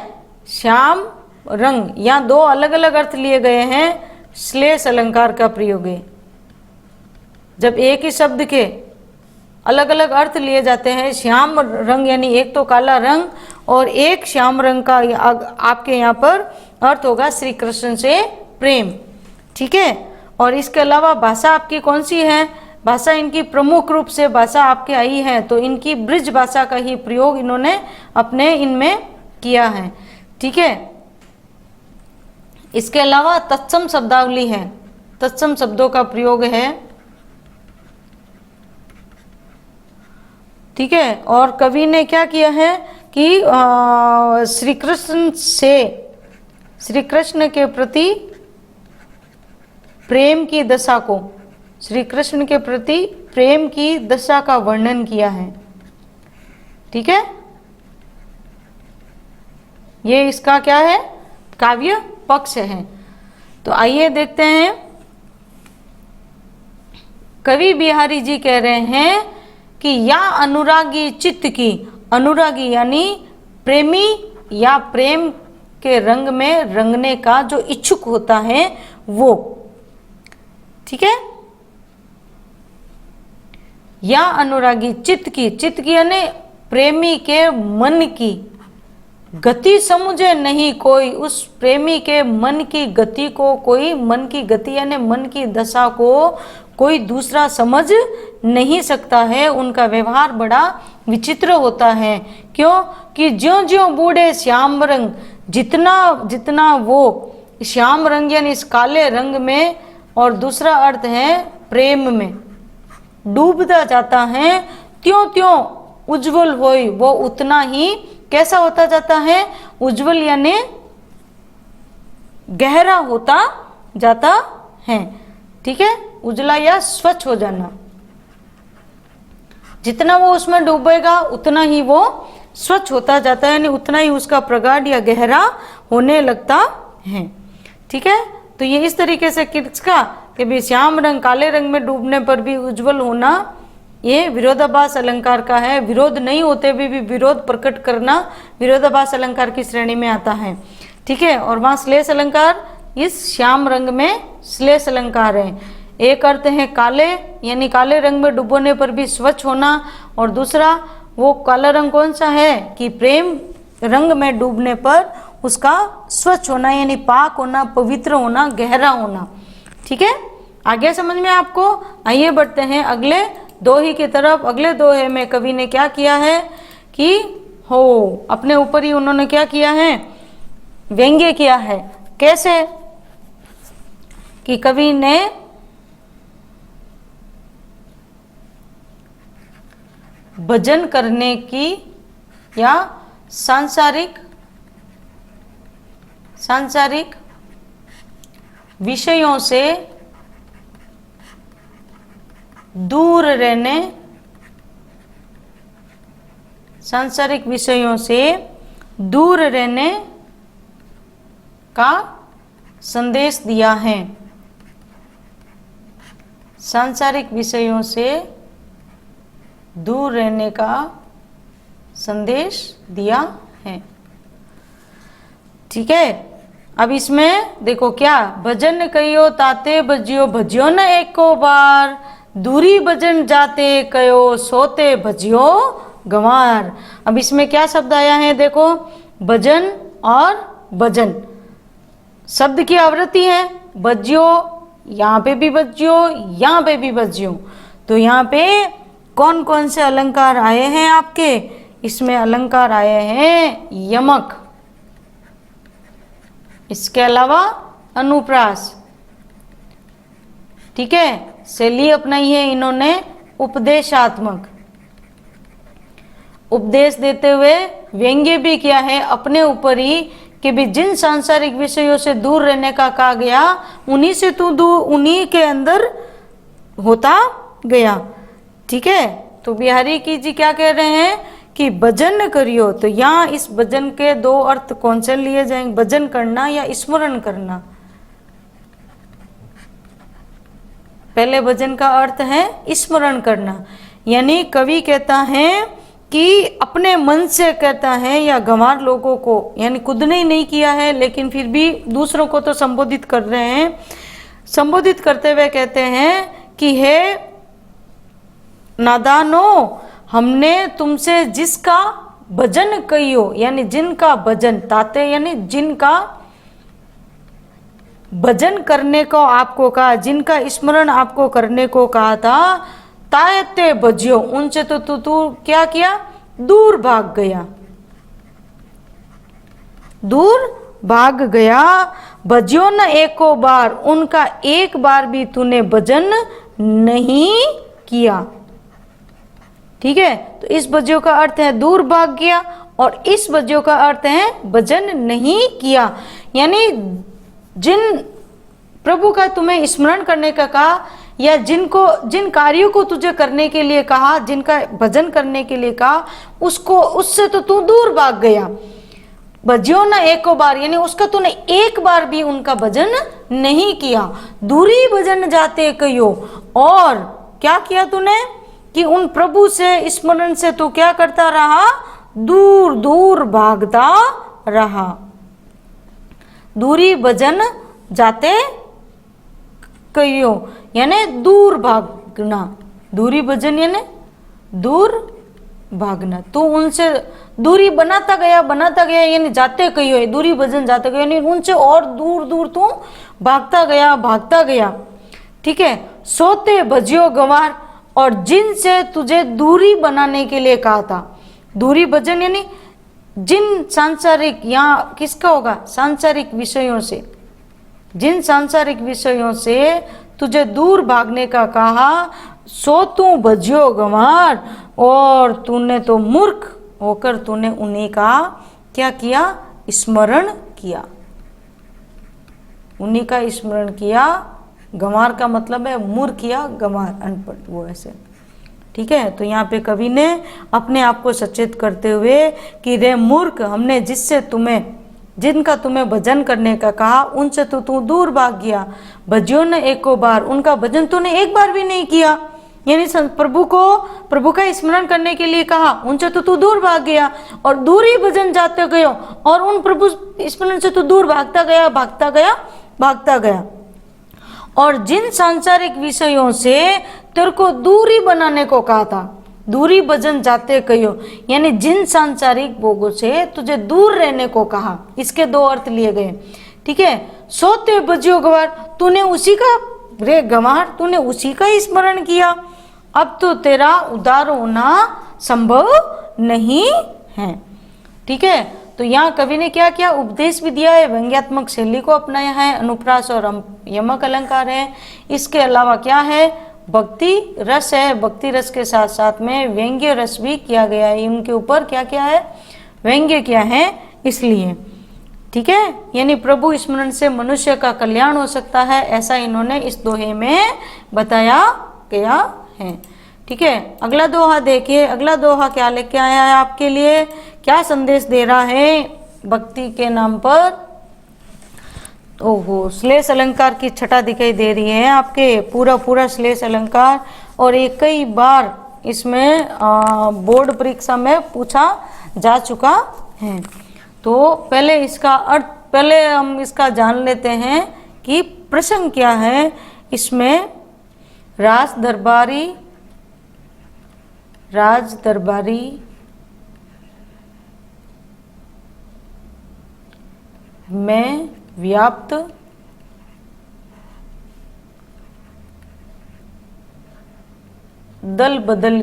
श्याम रंग, यहाँ दो अलग अलग अर्थ लिए गए हैं, श्लेष अलंकार का प्रयोग है। जब एक ही शब्द के अलग अलग अर्थ लिए जाते हैं, श्याम रंग यानी एक तो काला रंग और एक श्याम रंग का आपके यहाँ पर अर्थ होगा श्री कृष्ण से प्रेम। ठीक है, और इसके अलावा भाषा आपकी कौन सी है, भाषा इनकी प्रमुख रूप से भाषा आपके आई है, तो इनकी ब्रिज भाषा का ही प्रयोग इन्होंने अपने इनमें किया है। ठीक है, इसके अलावा तत्सम शब्दावली है, तत्सम शब्दों का प्रयोग है। ठीक है, और कवि ने क्या किया है कि श्री कृष्ण के प्रति प्रेम की दशा को, श्री कृष्ण के प्रति प्रेम की दशा का वर्णन किया है। ठीक है, ये इसका क्या है, काव्य पक्ष है। तो आइए देखते हैं, कवि बिहारी जी कह रहे हैं कि या अनुरागी चित्त की, अनुरागी यानी प्रेमी या प्रेम के रंग में रंगने का जो इच्छुक होता है वो। ठीक है, या अनुरागी चित्त की, चित्त की यानी प्रेमी के मन की गति समझे नहीं कोई, उस प्रेमी के मन की गति को कोई, मन की गति यानी मन की दशा को कोई दूसरा समझ नहीं सकता है। उनका व्यवहार बड़ा विचित्र होता है। क्यों कि ज्यों ज्यों बूढ़े श्याम रंग, जितना जितना वो श्याम रंग यानी इस काले रंग में, और दूसरा अर्थ है प्रेम में डूबता जाता है, त्यों त्यों उज्जवल होई, वो उतना ही कैसा होता जाता है, उज्जवल यानी गहरा होता जाता है। ठीक है, उजला या स्वच्छ हो जाना। जितना वो उसमें डूबेगा उतना ही वो स्वच्छ होता जाता है, यानी उतना ही उसका प्रगाढ़ या गहरा होने लगता है। ठीक है, तो ये इस तरीके से किसका कि भी श्याम रंग काले रंग में डूबने पर भी उज्जवल होना, ये विरोधाभास अलंकार का है। विरोध नहीं होते भी विरोध प्रकट करना विरोधाभास अलंकार की श्रेणी में आता है। ठीक है, और वहां श्लेष अलंकार इस श्याम रंग में श्लेष अलंकार है। एक अर्थ है काले यानी काले रंग में डूबने पर भी स्वच्छ होना, और दूसरा वो काला रंग कौन सा है कि प्रेम रंग में डूबने पर उसका स्वच्छ होना यानी पाक होना, पवित्र होना, गहरा होना। ठीक है, आगे समझ में आपको। आइए बढ़ते हैं अगले दोहे की तरफ। अगले दोहे में कवि ने क्या किया है कि हो अपने ऊपर ही उन्होंने क्या किया है, व्यंग्य किया है। कैसे कि कवि ने भजन करने की या सांसारिक विषयों से दूर रहने, सांसारिक विषयों से दूर रहने का संदेश दिया है। सांसारिक विषयों से दूर रहने का संदेश दिया है। ठीक है, अब इसमें देखो क्या, भजन कयो ताते भजियो, भजियो न एको बार, दूरी भजन जाते कयो सोते भजियो गंवार। अब इसमें क्या शब्द आया है, देखो भजन और भजन शब्द की आवृत्ति है। भजियो यहाँ पे भी भजियो, यहाँ पे भी भजियो। तो यहाँ पे कौन कौन से अलंकार आए हैं आपके, इसमें अलंकार आए हैं यमक, इसके अलावा अनुप्रास। ठीक है, शैली अपनाई है इन्होंने उपदेशात्मक, उपदेश देते हुए व्यंग्य भी किया है अपने ऊपर ही कि भी जिन सांसारिक विषयों से दूर रहने का कहा गया उन्हीं से तू दूर, उन्हीं के अंदर होता गया। ठीक है, तो बिहारी की जी क्या कह रहे हैं कि भजन करियो। तो यहाँ इस भजन के दो अर्थ कौन से लिए जाएंगे, भजन करना या स्मरण करना। पहले भजन का अर्थ है स्मरण करना, यानी कवि कहता है कि अपने मन से कहता है या गंवार लोगों को, यानी खुद ने ही नहीं किया है लेकिन फिर भी दूसरों को तो संबोधित कर रहे हैं। संबोधित करते हुए कहते हैं कि हे नादानो, हमने तुमसे जिसका भजन कहियो, यानी जिनका भजन, ताते यानी जिनका भजन करने को आपको कहा, जिनका स्मरण आपको करने को कहा था, तायते भजियो, उनसे तो तू क्या किया, दूर भाग गया, दूर भाग गया। भजियो न एको बार, उनका एक बार भी तूने भजन नहीं किया। ठीक है, तो इस भजियो का अर्थ है दूर भाग गया, और इस भजियो का अर्थ है भजन नहीं किया, यानी जिन प्रभु का तुम्हें स्मरण करने का कहा या जिनको जिन कार्यों को तुझे करने के लिए कहा, जिनका भजन करने के लिए कहा, उसको उससे तो तू दूर भाग गया। भजियो ना एको बार, यानी उसका तूने एक बार भी उनका भजन नहीं किया। दूरी भजन जाते कहियो, और क्या किया तूने कि उन प्रभु से स्मरण से तू क्या करता रहा, दूर दूर भागता रहा। दूरी भजन जाते कहियो यानी दूर भागना, दूरी भजन यानी दूर भागना। तो उनसे दूरी बनाता गया यानी जाते कहियो, दूरी भजन जाते गया यानी उनसे और दूर दूर तू भागता गया। ठीक है, सोते भजियो गंवार, और जिनसे तुझे दूरी बनाने के लिए कहा था। दूरी भजन यानी जिन सांसारिक, यहाँ किसका होगा, सांसारिक विषयों से, जिन सांसारिक विषयों से तुझे दूर भागने का कहा, सो तू भजियो गंवार, और तूने तो मूर्ख होकर तूने उन्हीं का क्या किया, स्मरण किया, उन्हीं का स्मरण किया। गंवार का मतलब है मूर्ख या गंवार, अनपढ़, वो ऐसे, ठीक है। तो यहाँ पे कवि ने अपने आप को सचेत करते हुए कि रे मूर्ख, हमने जिनका तुम्हें भजन करने का कहा, उनसे तो तू दूर भाग गया। भजियो न एको बार, उनका भजन तूने एक बार भी नहीं किया, यानी प्रभु का स्मरण करने के लिए कहा, उनसे तो तू दूर भाग गया, और दूर ही भजन जाते गयो, और उन प्रभु स्मरण से तू दूर भागता गया। और जिन सांसारिक विषयों से तेरे को दूरी बनाने को कहा था, दूरी भजन जाते कहो, यानी जिन सांसारिक भोगों से तुझे दूर रहने को कहा, इसके दो अर्थ लिए गए, ठीक है। सोते भजियो गंवार, तूने उसी का, रे गंवार, तूने उसी का स्मरण किया, अब तो तेरा उद्धार होना संभव नहीं है, ठीक है। तो यहाँ कवि ने क्या किया, उपदेश भी दिया है, व्यंग्यात्मक शैली को अपनाया है, अनुप्रास और यमक अलंकार है। इसके अलावा क्या है, भक्ति रस है, भक्ति रस के साथ साथ में व्यंग्य रस भी किया गया है, इनके ऊपर क्या क्या है, व्यंग्य क्या है, इसलिए, ठीक है। यानी प्रभु स्मरण से मनुष्य का कल्याण हो सकता है, ऐसा इन्होंने इस दोहे में बताया गया है, ठीक है। अगला दोहा देखिए, अगला दोहा क्या लेके आया है आपके लिए, क्या संदेश दे रहा है भक्ति के नाम पर। ओहो, श्लेष अलंकार की छटा दिखाई दे रही है आपके, पूरा श्लेष अलंकार, और ये कई बार इसमें बोर्ड परीक्षा में पूछा जा चुका है। तो पहले हम इसका जान लेते हैं कि प्रसंग क्या है। इसमें राज दरबारी में व्याप्त दल बदल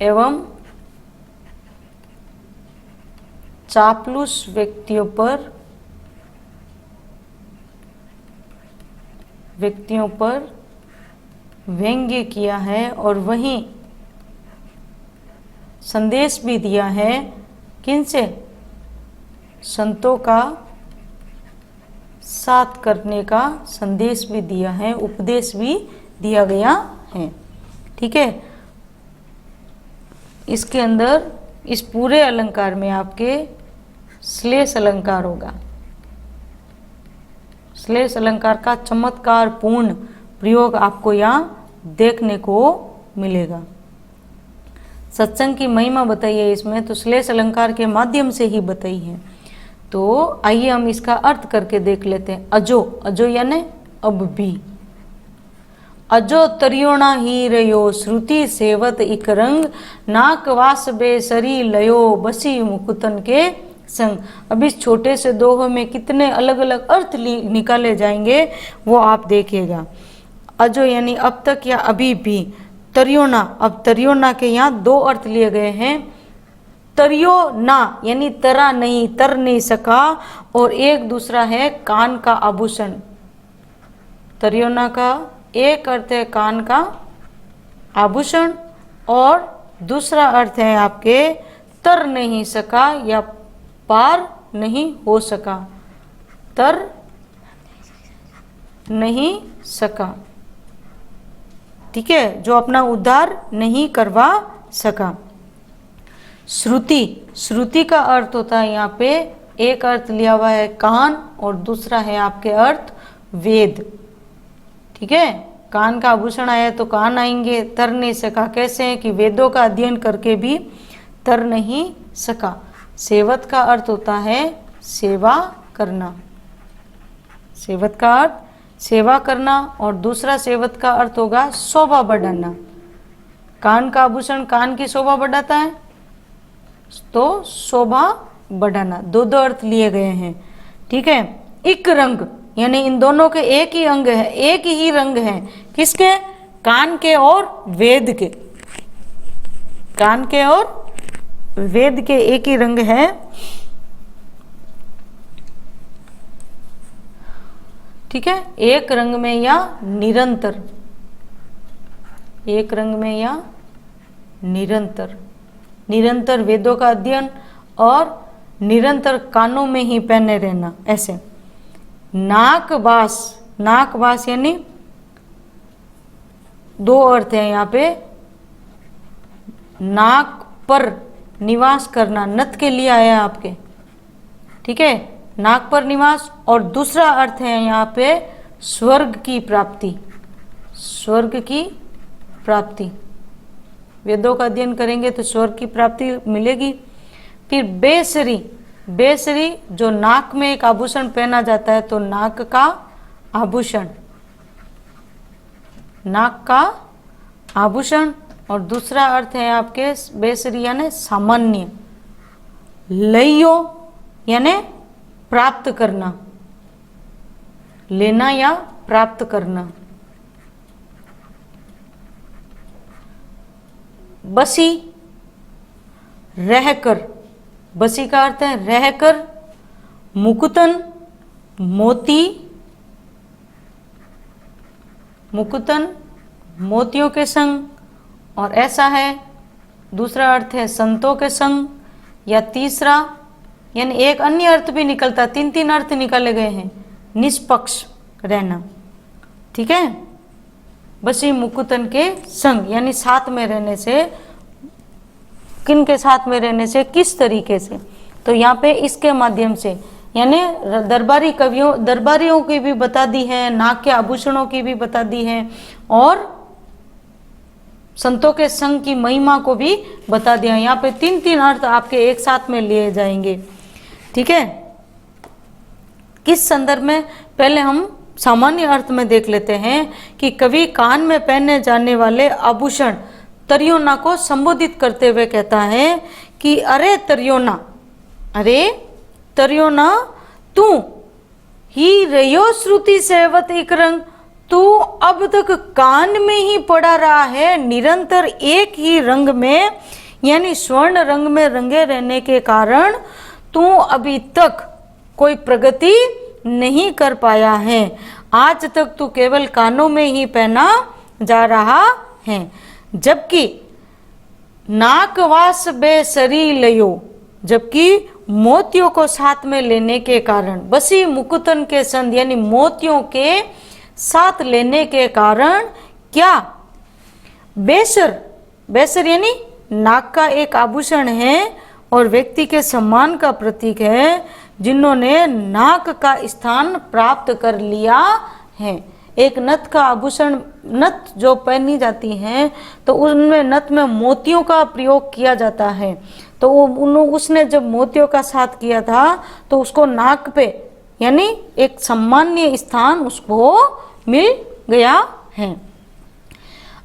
एवं चापलूस व्यक्तियों पर व्यंग्य किया है, और वहीं संदेश भी दिया है, किनसे, संतों का साथ करने का संदेश भी दिया है, उपदेश भी दिया गया है, ठीक है। इसके अंदर इस पूरे अलंकार में आपके श्लेष अलंकार होगा, श्लेष अलंकार का चमत्कार पूर्ण प्रयोग आपको यहाँ देखने को मिलेगा। सत्संग की महिमा बताई है इसमें, तो श्लेष अलंकार के माध्यम से ही बताई है। तो आइए हम इसका अर्थ करके देख लेते हैं। अजो यानी अब भी, अजो तरियोना ही रयो, श्रुति सेवत इक रंग, नाक वास बेसरी लयो, बसी मुकुतन के संग। अब इस छोटे से दोहे में कितने अलग अलग अर्थ निकाले जाएंगे वो आप देखिएगा। अजो यानी अब तक या अभी भी, तरियोना, अब तरियोना के यहाँ दो अर्थ लिए गए हैं। तरियो ना यानी तरा नहीं, तर नहीं सका, और एक दूसरा है कान का आभूषण। तरियोना का एक अर्थ है कान का आभूषण, और दूसरा अर्थ है आपके तर नहीं सका या पार नहीं हो सका, तर नहीं सका, ठीक है, जो अपना उद्धार नहीं करवा सका। श्रुति का अर्थ होता है यहाँ पे, एक अर्थ लिया हुआ है कान और दूसरा है आपके अर्थ वेद, ठीक है। कान का आभूषण आया तो कान आएंगे, तर नहीं सका कैसे है कि वेदों का अध्ययन करके भी तर नहीं सका। सेवत का अर्थ होता है सेवा करना, सेवत का अर्थ सेवा करना, और दूसरा सेवत का अर्थ होगा शोभा बढ़ाना। कान का आभूषण कान की शोभा बढ़ाता है, तो शोभा बढ़ाना, दो दो अर्थ लिए गए हैं, ठीक है। इक रंग यानी इन दोनों के एक ही अंग है, एक ही रंग है, किसके, कान के और वेद के, कान के और वेद के एक ही रंग है, ठीक है, एक रंग में या निरंतर, एक रंग में या निरंतर, निरंतर वेदों का अध्ययन और निरंतर कानों में ही पहने रहना, ऐसे। नाकवास, नाकवास यानी दो अर्थ है यहाँ पे, नाक पर निवास करना, नत के लिए आया आपके, ठीक है, नाक पर निवास। और दूसरा अर्थ है यहाँ पे स्वर्ग की प्राप्ति, स्वर्ग की प्राप्ति, वेदों का अध्ययन करेंगे तो स्वर्ग की प्राप्ति मिलेगी। फिर बेसरी, बेसरी जो नाक में एक आभूषण पहना जाता है, तो नाक का आभूषण, नाक का आभूषण। और दूसरा अर्थ है आपके बेसरी यानी सामान्य, लइयो यानी प्राप्त करना, लेना या प्राप्त करना। बसी, रहकर, बसी का अर्थ है रहकर। मुकुतन, मोती, मुकुतन मोतियों के संग। और ऐसा है, दूसरा अर्थ है संतों के संग, या तीसरा यानी एक अन्य अर्थ भी निकलता, तीन तीन अर्थ निकाले गए हैं, निष्पक्ष रहना, ठीक है। बसी मुकुतन के संग यानी साथ में रहने से, किन के साथ में रहने से, किस तरीके से, तो यहाँ पे इसके माध्यम से यानी दरबारी कवियों, दरबारियों की भी बता दी है, नाक के आभूषणों की भी बता दी है, और संतों के संग की महिमा को भी बता दिया। यहाँ पे तीन तीन अर्थ आपके एक साथ में लिए जाएंगे, ठीक है। किस संदर्भ में, पहले हम सामान्य अर्थ में देख लेते हैं कि कवि कान में पहने जाने वाले आभूषण तरियोना को संबोधित करते हुए कहता है कि अरे तरियोना, अरे तरियोना, तू ही रयो श्रुति सेवत एक रंग, तू अब तक कान में ही पड़ा रहा है, निरंतर एक ही रंग में यानी स्वर्ण रंग में रंगे रहने के कारण तू अभी तक कोई प्रगति नहीं कर पाया है। आज तक तू केवल कानों में ही पहना जा रहा है, जबकि नाकवास बेसरी लयो, जबकि मोतियों को साथ में लेने के कारण, बसी मुकुतन के संग यानी मोतियों के साथ लेने के कारण क्या, बेसर, बेसर यानी नाक का एक आभूषण है और व्यक्ति के सम्मान का प्रतीक है, जिन्होंने नाक का स्थान प्राप्त कर लिया है। एक नथ का आभूषण, नथ जो पहनी जाती हैं तो उनमें नथ में मोतियों का प्रयोग किया जाता है, तो उसने जब मोतियों का साथ किया था तो उसको नाक पे यानी एक सम्मान्य स्थान उसको मिल गया है।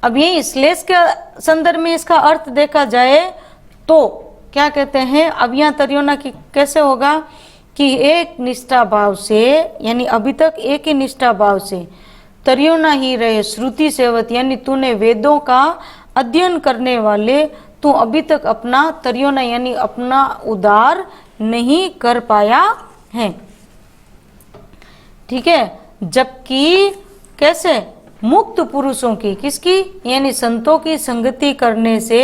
अब ये श्लेष के संदर्भ में इसका अर्थ देखा जाए तो क्या कहते हैं, अब यहाँ तरियोना की कैसे होगा कि एक निष्ठा भाव से यानी अभी तक एक ही निष्ठा भाव से तरियोना ही रहे श्रुति सेवत यानी तूने वेदों का अध्ययन करने वाले, तू अभी तक अपना तरियोना यानी अपना उद्धार नहीं कर पाया है, ठीक है। जबकि कैसे, मुक्त पुरुषों की, किसकी यानी संतों की संगति करने से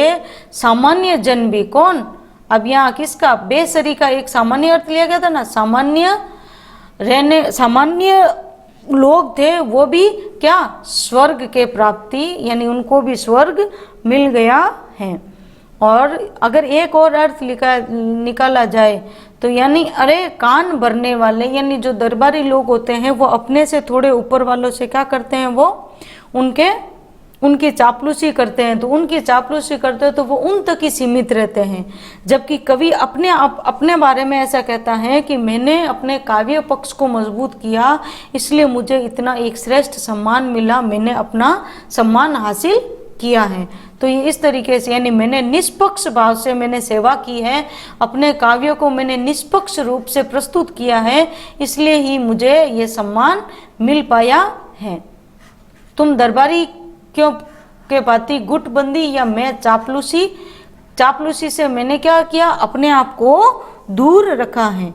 सामान्य जन भी, कौन, अब यहाँ किसका, बेसरी का एक सामान्य अर्थ लिया गया था ना, सामान्य रहने, सामान्य लोग थे वो भी क्या, स्वर्ग के प्राप्ति यानी उनको भी स्वर्ग मिल गया है। और अगर एक और अर्थ निकाला जाए तो यानी अरे कान भरने वाले यानी जो दरबारी लोग होते हैं वो अपने से थोड़े ऊपर वालों से क्या करते हैं, वो उनकी चापलूसी करते हैं, तो उनकी चापलूसी करते हैं तो वो उन तक ही सीमित रहते हैं। जबकि कवि अपने बारे में ऐसा कहता है कि मैंने अपने काव्य पक्ष को मजबूत किया, इसलिए मुझे इतना एक श्रेष्ठ सम्मान मिला, मैंने अपना सम्मान हासिल किया है। तो ये इस तरीके से यानी मैंने निष्पक्ष भाव से मैंने सेवा की है, अपने काव्यों को मैंने निष्पक्ष रूप से प्रस्तुत किया है, इसलिए ही मुझे ये सम्मान मिल पाया है। तुम दरबारी क्यों के भांति गुटबंदी या मैं चापलूसी चापलूसी से मैंने क्या किया, अपने आप को दूर रखा है।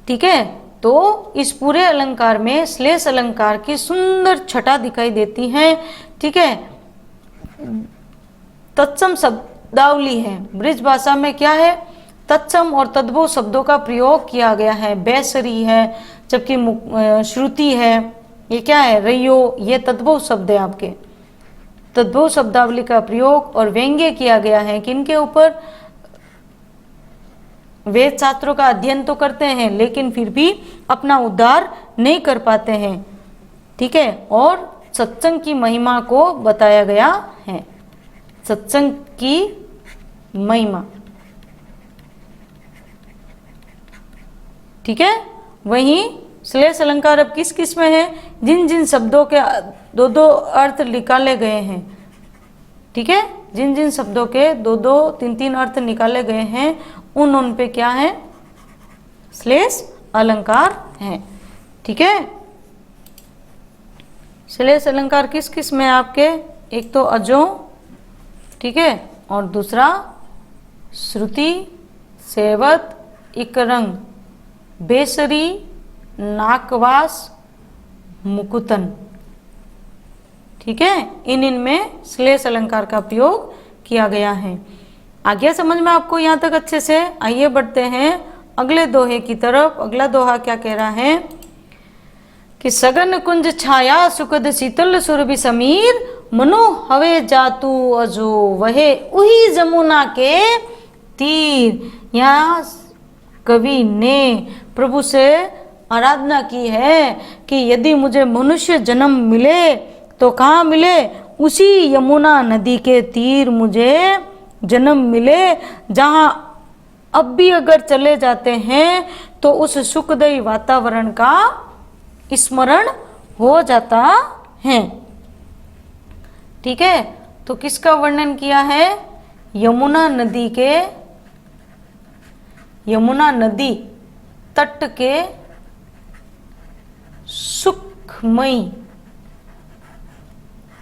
ठीक है, तो इस पूरे अलंकार में श्लेष अलंकार की सुंदर छटा दिखाई देती है। ठीक है, तत्सम शब्दावली है, ब्रिज भाषा में क्या है, तत्सम और तद्भव शब्दों का प्रयोग किया गया है। बेसरी है, जबकि श्रुति है, ये क्या है, रैयो, ये तद्भव शब्द है आपके। तद्भव शब्दावली का प्रयोग और व्यंग्य किया गया है किनके ऊपर, वेद शास्त्रों का अध्ययन तो करते हैं लेकिन फिर भी अपना उद्धार नहीं कर पाते हैं। ठीक है, और सत्संग की महिमा को बताया गया है, सत्संग की महिमा। ठीक है, वहीं श्लेष अलंकार अब किस किस में है, जिन जिन शब्दों के दो दो अर्थ निकाले गए हैं। ठीक है, जिन जिन शब्दों के दो दो तीन तीन अर्थ निकाले गए हैं उन पे क्या है, श्लेष अलंकार है। ठीक है, श्लेष अलंकार किस किस में आपके, एक तो अजो, ठीक है, और दूसरा श्रुति, सेवत, इकरंग, बेसरी, नाकवास, मुकुतन। ठीक है, इनमें श्लेष अलंकार का प्रयोग किया गया है। आ गया समझ में आपको यहाँ तक अच्छे से। आइए बढ़ते हैं अगले दोहे की तरफ। अगला दोहा क्या कह रहा है कि सगन कुंज छाया सुखद शीतल सुरभि समीर, मनु हवे जातु अजो वहे उही जमुना के तीर। यहाँ कवि ने प्रभु से आराधना की है कि यदि मुझे मनुष्य जन्म मिले तो कहाँ मिले, उसी यमुना नदी के तीर मुझे जन्म मिले, जहाँ अब भी अगर चले जाते हैं तो उस सुखदायी वातावरण का स्मरण हो जाता है। ठीक है, तो किसका वर्णन किया है, यमुना नदी के, यमुना नदी तट के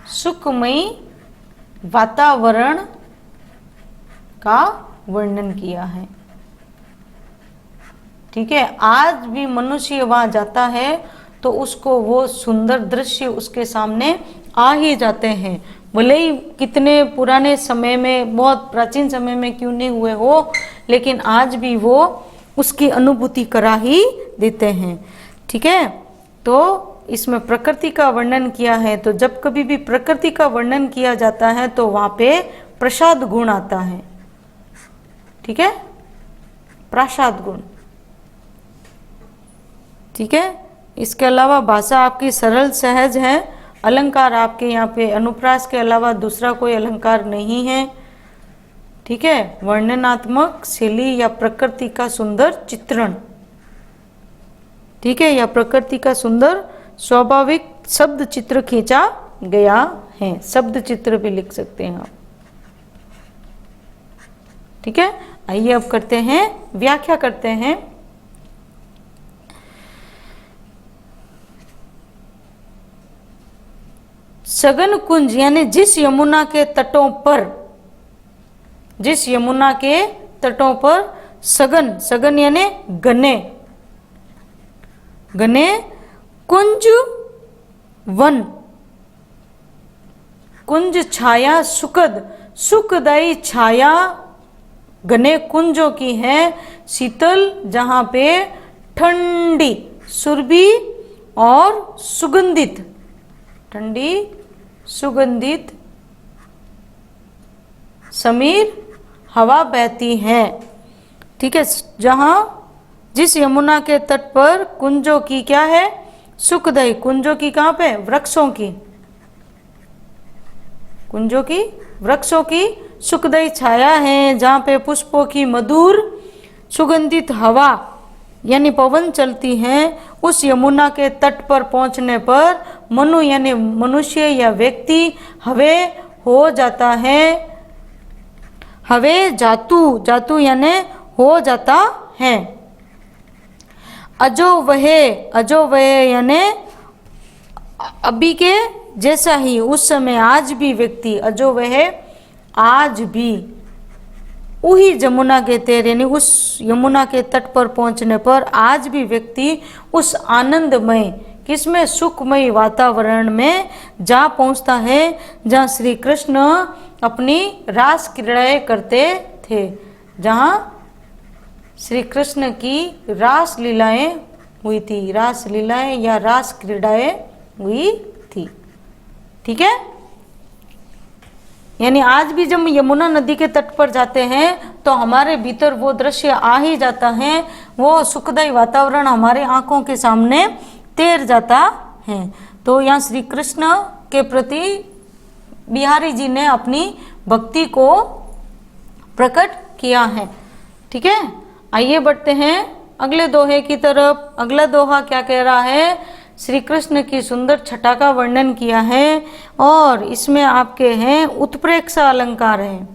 सुखमयी वातावरण का वर्णन किया है। ठीक है, आज भी मनुष्य वहां जाता है तो उसको वो सुंदर दृश्य उसके सामने आ ही जाते हैं, भले ही कितने पुराने समय में, बहुत प्राचीन समय में क्यों नहीं हुए हो, लेकिन आज भी वो उसकी अनुभूति करा ही देते हैं। ठीक है, तो इसमें प्रकृति का वर्णन किया है, तो जब कभी भी प्रकृति का वर्णन किया जाता है तो वहां पे प्रसाद गुण आता है। ठीक है, प्रसाद गुण। ठीक है, इसके अलावा भाषा आपकी सरल सहज है, अलंकार आपके यहाँ पे अनुप्रास के अलावा दूसरा कोई अलंकार नहीं है। ठीक है, वर्णनात्मक शैली या प्रकृति का सुंदर चित्रण। ठीक है, या प्रकृति का सुंदर स्वाभाविक शब्द चित्र खींचा गया है, शब्द चित्र भी लिख सकते हैं आप। ठीक है, आइए अब करते हैं व्याख्या करते हैं। सगन कुंज यानी जिस यमुना के तटों पर, जिस यमुना के तटों पर सगन, सगन यानी घने, घने कुंज वन, कुंज छाया सुखद, सुखदायी छाया घने कुंजों की है, शीतल जहां पे ठंडी, सुरभि और सुगंधित, ठंडी सुगंधित समीर हवा बहती है। ठीक है, जहां जिस यमुना के तट पर कुंजों की क्या है, सुखदायी, कुंजों की कहां पे, वृक्षों की, कुंजों की वृक्षों की सुखदायी छाया है, जहां पे पुष्पों की मधुर सुगंधित हवा यानी पवन चलती है। उस यमुना के तट पर पहुंचने पर मनु यानी मनुष्य या व्यक्ति हवे हो जाता है, हवे जातु, जातु यानी हो जाता है। अजो वहे, अजो वहे यानी अभी के जैसा ही, उस समय आज भी व्यक्ति, अजो वहे आज भी, वही जमुना के तीर यानी उस यमुना के तट पर पहुंचने पर आज भी व्यक्ति उस आनंदमय किसमें सुखमय वातावरण में जा पहुंचता है जहाँ श्री कृष्ण अपनी रास क्रीड़ाएं करते थे, जहाँ श्री कृष्ण की रास लीलाएं हुई थी, रास लीलाएं या रास क्रीड़ाएं हुई थी। ठीक है, यानी आज भी जब यमुना नदी के तट पर जाते हैं तो हमारे भीतर वो दृश्य आ ही जाता है, वो सुखदायी वातावरण हमारे आंखों के सामने तैर जाता है। तो यहाँ श्री कृष्ण के प्रति बिहारी जी ने अपनी भक्ति को प्रकट किया है। ठीक है, आइए बढ़ते हैं अगले दोहे की तरफ। अगला दोहा क्या कह रहा है? श्री कृष्ण की सुंदर छटा का वर्णन किया है और इसमें आपके हैं उत्प्रेक्षा अलंकार है।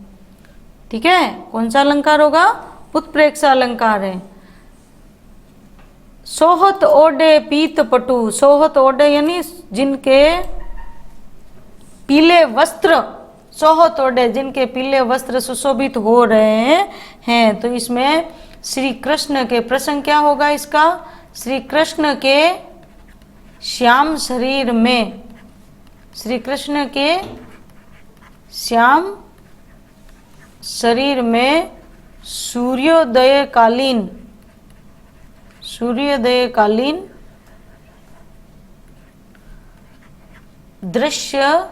ठीक है, कौन सा अलंकार होगा? उत्प्रेक्षा अलंकार है। सोहत ओडे पीत पटु, सोहत ओडे यानी जिनके पीले वस्त्र, सोहत ओडे जिनके पीले वस्त्र सुशोभित हो रहे हैं। तो इसमें श्री कृष्ण के प्रसंग क्या होगा इसका? श्री कृष्ण के श्याम शरीर में, श्री कृष्ण के श्याम शरीर में सूर्योदय कालीन दृश्य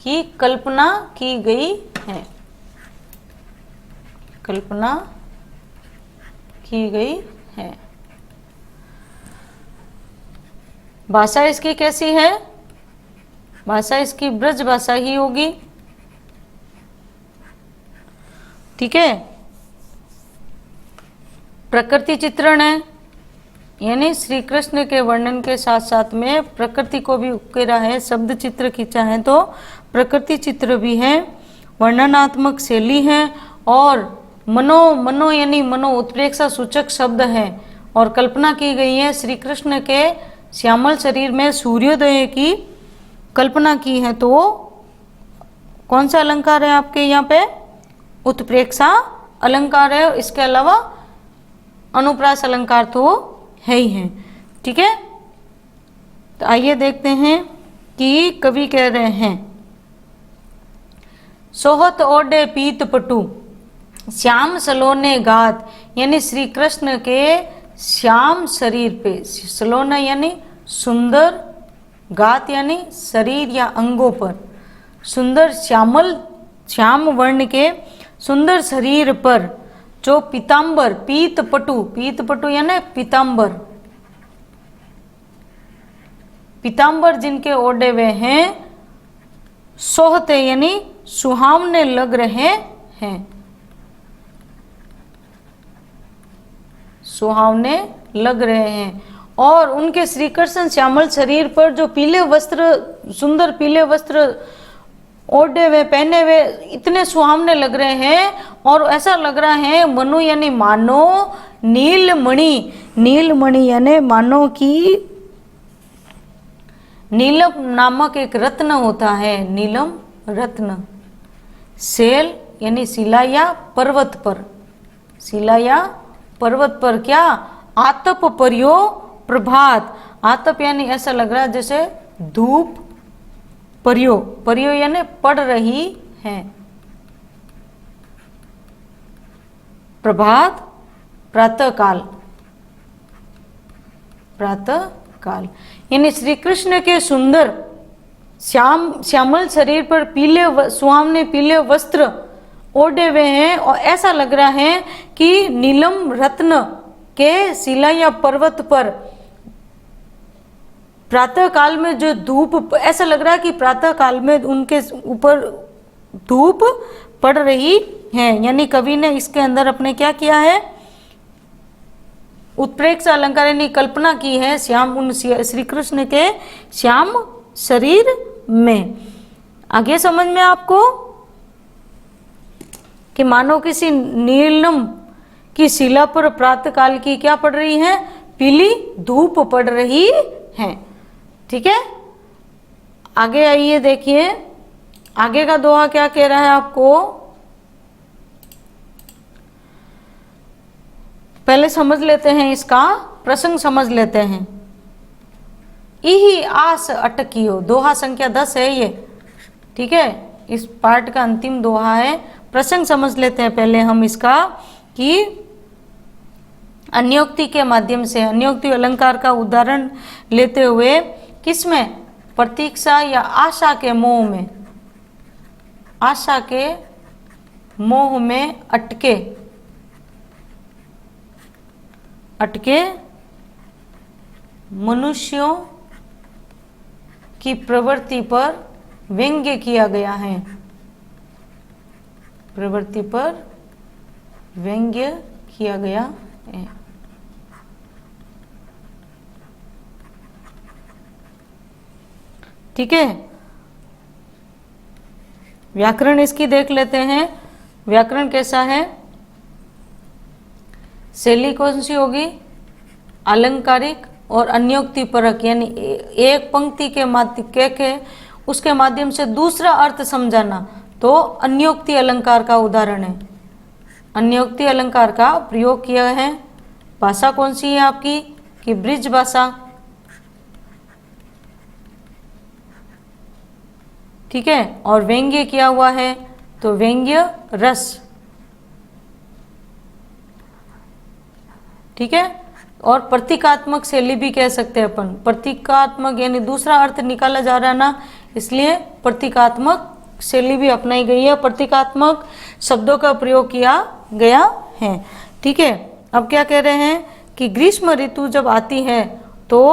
की कल्पना की गई है, कल्पना की गई है। भाषा इसकी कैसी है? भाषा इसकी ब्रज भाषा ही होगी। ठीक है, प्रकृति चित्रण है, यानी श्री कृष्ण के वर्णन के साथ साथ में प्रकृति को भी उकेरा है, शब्द चित्र खींचा है तो प्रकृति चित्र भी है, वर्णनात्मक शैली है और मनो यानी मनो उत्प्रेक्षा सूचक शब्द है और कल्पना की गई है। श्री कृष्ण के श्यामल शरीर में सूर्योदय की कल्पना की है। तो कौन सा अलंकार है आपके यहाँ पे? उत्प्रेक्षा अलंकार है। इसके अलावा अनुप्रास अलंकार तो है ही है। ठीक है, तो आइए देखते हैं कि कवि कह रहे हैं सोहत ओडे पीत पटु श्याम सलोने गात, यानी श्री कृष्ण के श्याम शरीर पे, सलोना यानी सुंदर, गात यानी शरीर या अंगों पर, सुंदर श्याम वर्ण के सुंदर शरीर पर जो पीतांबर, पीत पटु यानी पीतांबर, पीतांबर जिनके ओढ़े हुए हैं, सोहते यानी सुहावने लग रहे हैं, सुहावने लग रहे हैं। और उनके श्री कृष्ण श्यामल शरीर पर जो पीले वस्त्र, सुंदर पीले वस्त्र ओढ़े हुए, पहने हुए इतने सुहावने लग रहे हैं और ऐसा लग रहा है मनु यानी मानो नीलमणि, नीलमणि यानी मानो कि नीलम नामक एक रत्न होता है, नीलम रत्न, सेल यानी शिला या पर्वत पर, शिला या पर्वत पर क्या आतप पर्यो प्रभात, आतप यानी ऐसा लग रहा है जैसे धूप, पर्यो यानी पड़ रही है, प्रभात प्रातः काल यानी श्री कृष्ण के सुंदर श्यामल शरीर पर पीले सुहावने पीले वस्त्र ओढ़े हुए हैं और ऐसा लग रहा है कि नीलम रत्न के शिला या पर्वत पर प्रातः काल में जो धूप, ऐसा लग रहा है कि प्रातः काल में उनके ऊपर धूप पड़ रही है। यानी कवि ने इसके अंदर अपने क्या किया है? उत्प्रेक्षा अलंकार यानी कल्पना की है श्याम, उन श्री कृष्ण के श्याम शरीर में। आगे समझ में आपको कि मानो किसी नीलम की शिला पर प्रातः काल की क्या पड़ रही है? पीली धूप पड़ रही है। ठीक है, आगे आइए देखिए आगे का दोहा क्या कह रहा है आपको। पहले समझ लेते हैं, इसका प्रसंग समझ लेते हैं। इही आस अटकियो, दोहा संख्या 10 है ये, ठीक है, इस पार्ट का अंतिम दोहा है। प्रसंग समझ लेते हैं पहले हम इसका, कि अन्योक्ति के माध्यम से, अन्योक्ति अलंकार का उदाहरण लेते हुए किसमें, प्रतीक्षा या आशा के मोह में, आशा के मोह में अटके मनुष्यों की प्रवृत्ति पर व्यंग्य किया गया है, प्रवृत्ति पर व्यंग्य किया गया है। ठीक है, व्याकरण इसकी देख लेते हैं। व्याकरण कैसा है, शैली कौन सी होगी, अलंकारिक और अन्योक्ति परक, यानी एक पंक्ति के माध्यम के उसके माध्यम से दूसरा अर्थ समझाना, तो अन्योक्ति अलंकार का उदाहरण है। अन्योक्ति अलंकार का प्रयोग किया है। भाषा कौन सी है आपकी, कि ब्रिज भाषा, ठीक है, और व्यंग्य किया हुआ है तो व्यंग्य रस, ठीक है, और प्रतीकात्मक शैली भी कह सकते हैं अपन। प्रतीकात्मक यानी दूसरा अर्थ निकाला जा रहा है ना, इसलिए प्रतीकात्मक शैली भी अपनाई गई है, प्रतीकात्मक शब्दों का प्रयोग किया गया है। ठीक है, अब क्या कह रहे हैं कि ग्रीष्म ऋतु जब आती है तो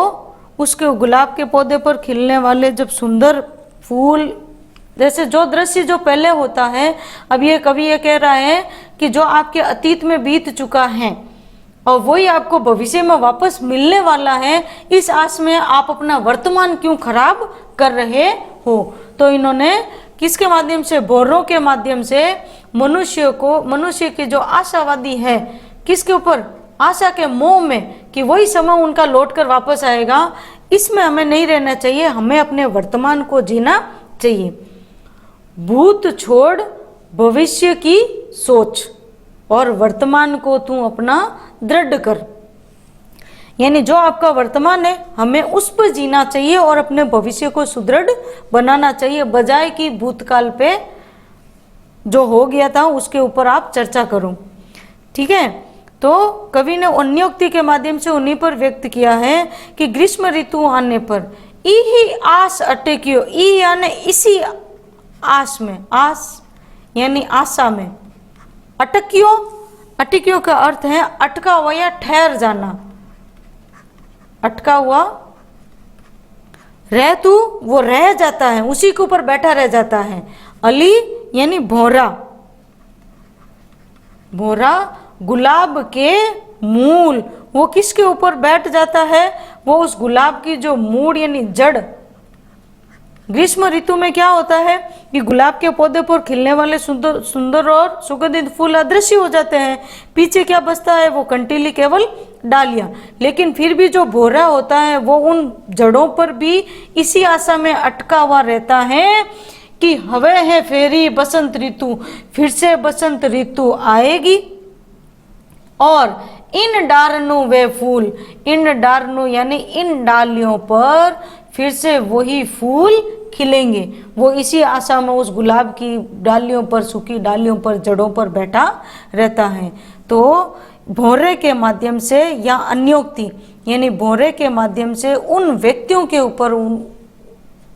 उसके गुलाब के पौधे पर खिलने वाले जब सुंदर फूल, जैसे जो दृश्य जो पहले होता है, अब ये कवि ये कह रहा है कि जो आपके अतीत में बीत चुका है और वही आपको भविष्य में वापस मिलने वाला है, इस आस में आप अपना वर्तमान क्यों खराब कर रहे हो। तो इन्होंने किसके माध्यम से, बोरों के माध्यम से मनुष्य को, मनुष्य की जो आशावादी है, किसके ऊपर, आशा के मोह में, कि वही समय उनका लौटकर वापस आएगा, इसमें हमें नहीं रहना चाहिए, हमें अपने वर्तमान को जीना चाहिए। भूत छोड़ भविष्य की सोच और वर्तमान को तू अपना दृढ़ कर, यानी जो आपका वर्तमान है हमें उस पर जीना चाहिए और अपने भविष्य को सुदृढ़ बनाना चाहिए, बजाय कि भूतकाल पे जो हो गया था उसके ऊपर आप चर्चा करो। ठीक है, तो कवि ने अन्योक्ति के माध्यम से उन्हीं पर व्यक्त किया है कि ग्रीष्म ऋतु आने पर इही आस अटकियो, ई यानी इसी आस में, आस यानी आशा में, अटकियो, अटकियो का अर्थ है अटका हुआ या ठहर जाना, अटका हुआ, रह तू वो रह जाता है, उसी के ऊपर बैठा रह जाता है। अली यानी भौरा, भौरा गुलाब के मूल, वो किसके ऊपर बैठ जाता है, वो उस गुलाब की जो मूल यानी जड़। ग्रीष्म ऋतु में क्या होता है कि गुलाब के पौधे पर खिलने वाले सुंदर सुंदर और सुगंधित फूल अदृश्य हो जाते हैं, पीछे क्या बचता है, वो कंटीली केवल डालियां। लेकिन फिर भी जो भौरा होता है वो उन जड़ों पर भी इसी आशा में अटका हुआ रहता है कि हवे है फेरी बसंत ऋतु, फिर से बसंत ऋतु आएगी और इन डारनों वे फूल, इन डारनों यानी इन डालियों पर फिर से वही फूल खिलेंगे। वो इसी आशा में उस गुलाब की डालियों पर, सूखी डालियों पर, जड़ों पर बैठा रहता है। तो भौरे के माध्यम से या अन्योक्ति यानी भौरे के माध्यम से उन व्यक्तियों के ऊपर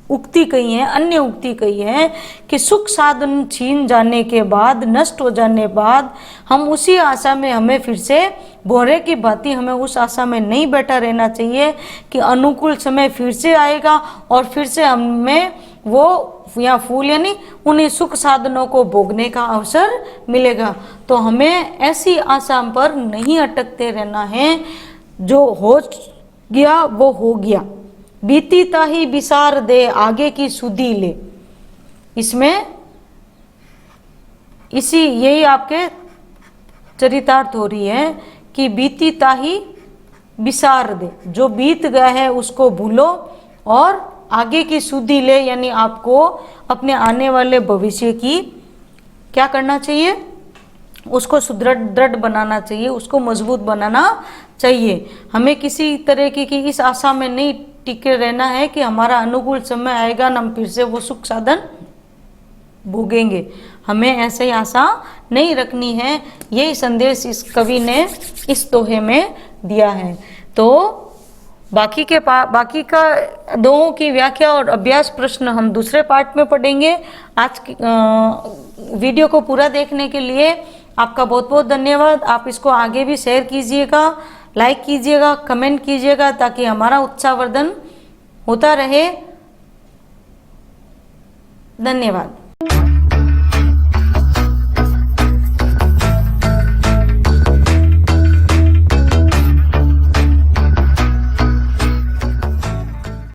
उक्ति कही है, अन्य उक्ति कही है कि सुख साधन छीन जाने के बाद, नष्ट हो जाने बाद, हम उसी आशा में, हमें फिर से भौरे की भांति हमें उस आशा में नहीं बैठा रहना चाहिए कि अनुकूल समय फिर से आएगा और फिर से हमें वो या फूल यानी उन्हीं सुख साधनों को भोगने का अवसर मिलेगा। तो हमें ऐसी आशा पर नहीं अटकते रहना है, जो हो गया वो हो गया, बीती ताही बिसार दे आगे की सुधी ले। इसमें इसी यही आपके चरितार्थ हो रही है कि बीती ताही बिसार दे, जो बीत गया है उसको भूलो और आगे की सुधी ले, यानी आपको अपने आने वाले भविष्य की क्या करना चाहिए, उसको सुदृढ़ दृढ़ बनाना चाहिए, उसको मजबूत बनाना चाहिए। हमें किसी तरह की इस आशा में नहीं टिके रहना है कि हमारा अनुकूल समय आएगा ना हम फिर से वो सुख साधन भोगेंगे। हमें ऐसे ही आशा नहीं रखनी है। यही संदेश इस कवि ने इस दोहे में दिया है। तो बाकी का दोहों की व्याख्या और अभ्यास प्रश्न हम दूसरे पार्ट में पढ़ेंगे। आज की वीडियो को पूरा देखने के लिए आपका बहुत बहुत धन्यवाद। आप इसको आगे भी शेयर कीजिएगा, लाइक कीजिएगा, कमेंट कीजिएगा, ताकि हमारा उत्साहवर्धन होता रहे। धन्यवाद।